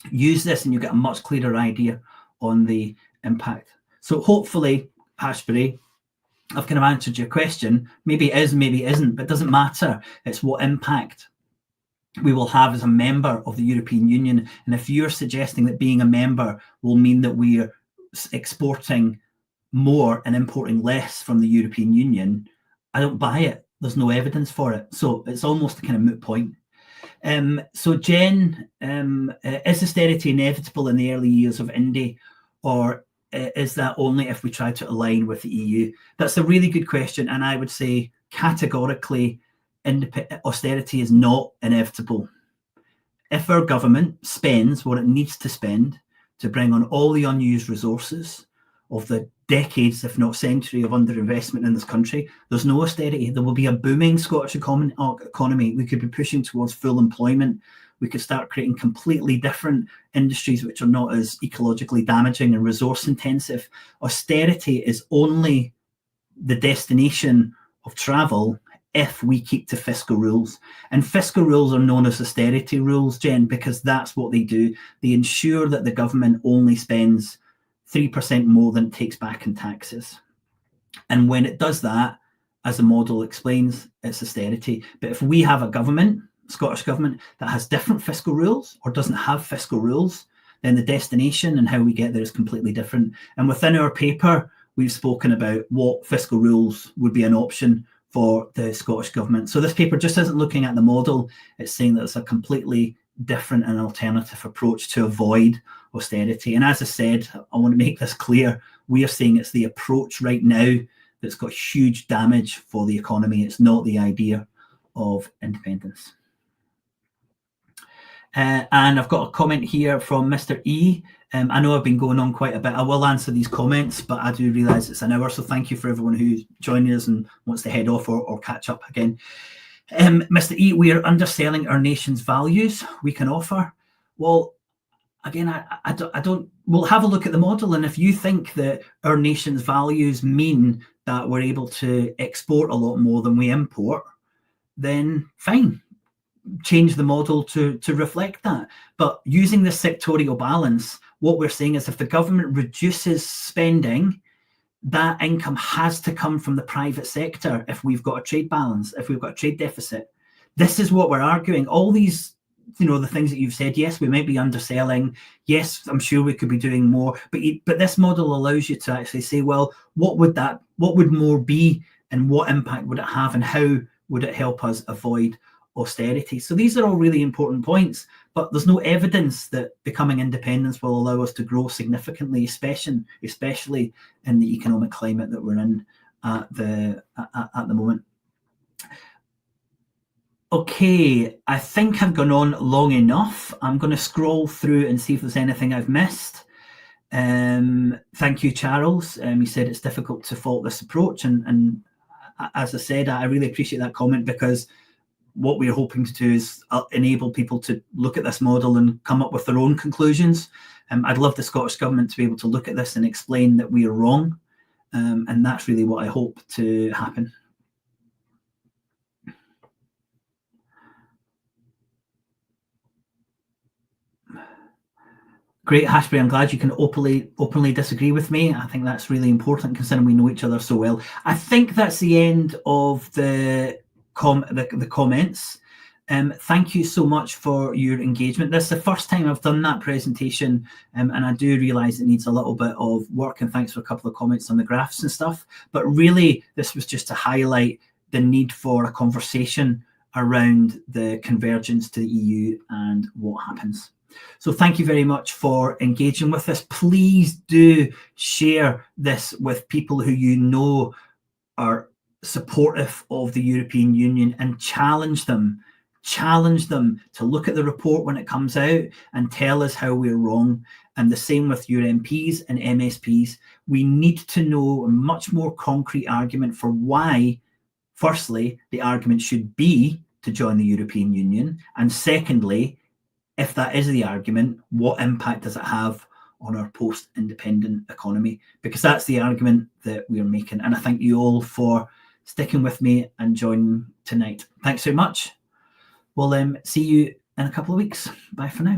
use this and you get a much clearer idea on the impact. So hopefully, Hashbury, I've kind of answered your question. Maybe it is, maybe it isn't, but it doesn't matter. It's what impact we will have as a member of the European Union. And if you're suggesting that being a member will mean that we're exporting more and importing less from the European Union, I don't buy it. There's no evidence for it. So it's almost a kind of moot point. So Jen, is austerity inevitable in the early years of Indy, or is that only if we try to align with the EU? That's a really good question, and I would say categorically austerity is not inevitable. If our government spends what it needs to spend to bring on all the unused resources of the decades, if not century, of underinvestment in this country. There's no austerity. There will be a booming Scottish economy. We could be pushing towards full employment. We could start creating completely different industries which are not as ecologically damaging and resource intensive. Austerity is only the destination of travel if we keep to fiscal rules. And fiscal rules are known as austerity rules, Jen, because that's what they do. They ensure that the government only spends 3% more than it takes back in taxes. And when it does that, as the model explains, it's austerity. But if we have a government, Scottish government, that has different fiscal rules or doesn't have fiscal rules, then the destination and how we get there is completely different. And within our paper, we've spoken about what fiscal rules would be an option for the Scottish government. So this paper just isn't looking at the model, it's saying that it's a completely different and alternative approach to avoid austerity. And as I said, I want to make this clear, we are saying it's the approach right now that's got huge damage for the economy. It's not the idea of independence. And I've got a comment here from Mr. E. I know I've been going on quite a bit. I will answer these comments, but I do realise it's an hour. So thank you for everyone who's joining us and wants to head off or catch up again. Mr. E, we are underselling our nation's values we can offer. Well, again, I don't, we'll have a look at the model. And if you think that our nation's values mean that we're able to export a lot more than we import, then fine. Change the model to reflect that. But using the sectorial balance, what we're saying is if the government reduces spending, that income has to come from the private sector if we've got a trade balance, if we've got a trade deficit. This is what we're arguing. All these, the things that you've said, yes, we might be underselling. Yes, I'm sure we could be doing more. But this model allows you to actually say, well, what would more be and what impact would it have and how would it help us avoid austerity? So these are all really important points, but there's no evidence that becoming independent will allow us to grow significantly, especially in the economic climate that we're in at the moment. Okay, I think I've gone on long enough. I'm going to scroll through and see if there's anything I've missed. Thank you, Charles. He said it's difficult to fault this approach, and as I said, I really appreciate that comment, because what we're hoping to do is enable people to look at this model and come up with their own conclusions. I'd love the Scottish Government to be able to look at this and explain that we are wrong. And that's really what I hope to happen. Great, Hashbury, I'm glad you can openly disagree with me. I think that's really important considering we know each other so well. I think that's the end of the comments. Thank you so much for your engagement. This is the first time I've done that presentation, and I do realise it needs a little bit of work, and thanks for a couple of comments on the graphs and stuff. But really, this was just to highlight the need for a conversation around the convergence to the EU and what happens. So thank you very much for engaging with us. Please do share this with people who you know are supportive of the European Union, and challenge them to look at the report when it comes out and tell us how we're wrong. And the same with your MPs and MSPs. We need to know a much more concrete argument for why, firstly, the argument should be to join the European Union, and secondly, if that is the argument, what impact does it have on our post-independent economy? Because that's the argument that we are making. And I thank you all for sticking with me and joining tonight. Thanks so much. We'll see you in a couple of weeks. Bye for now.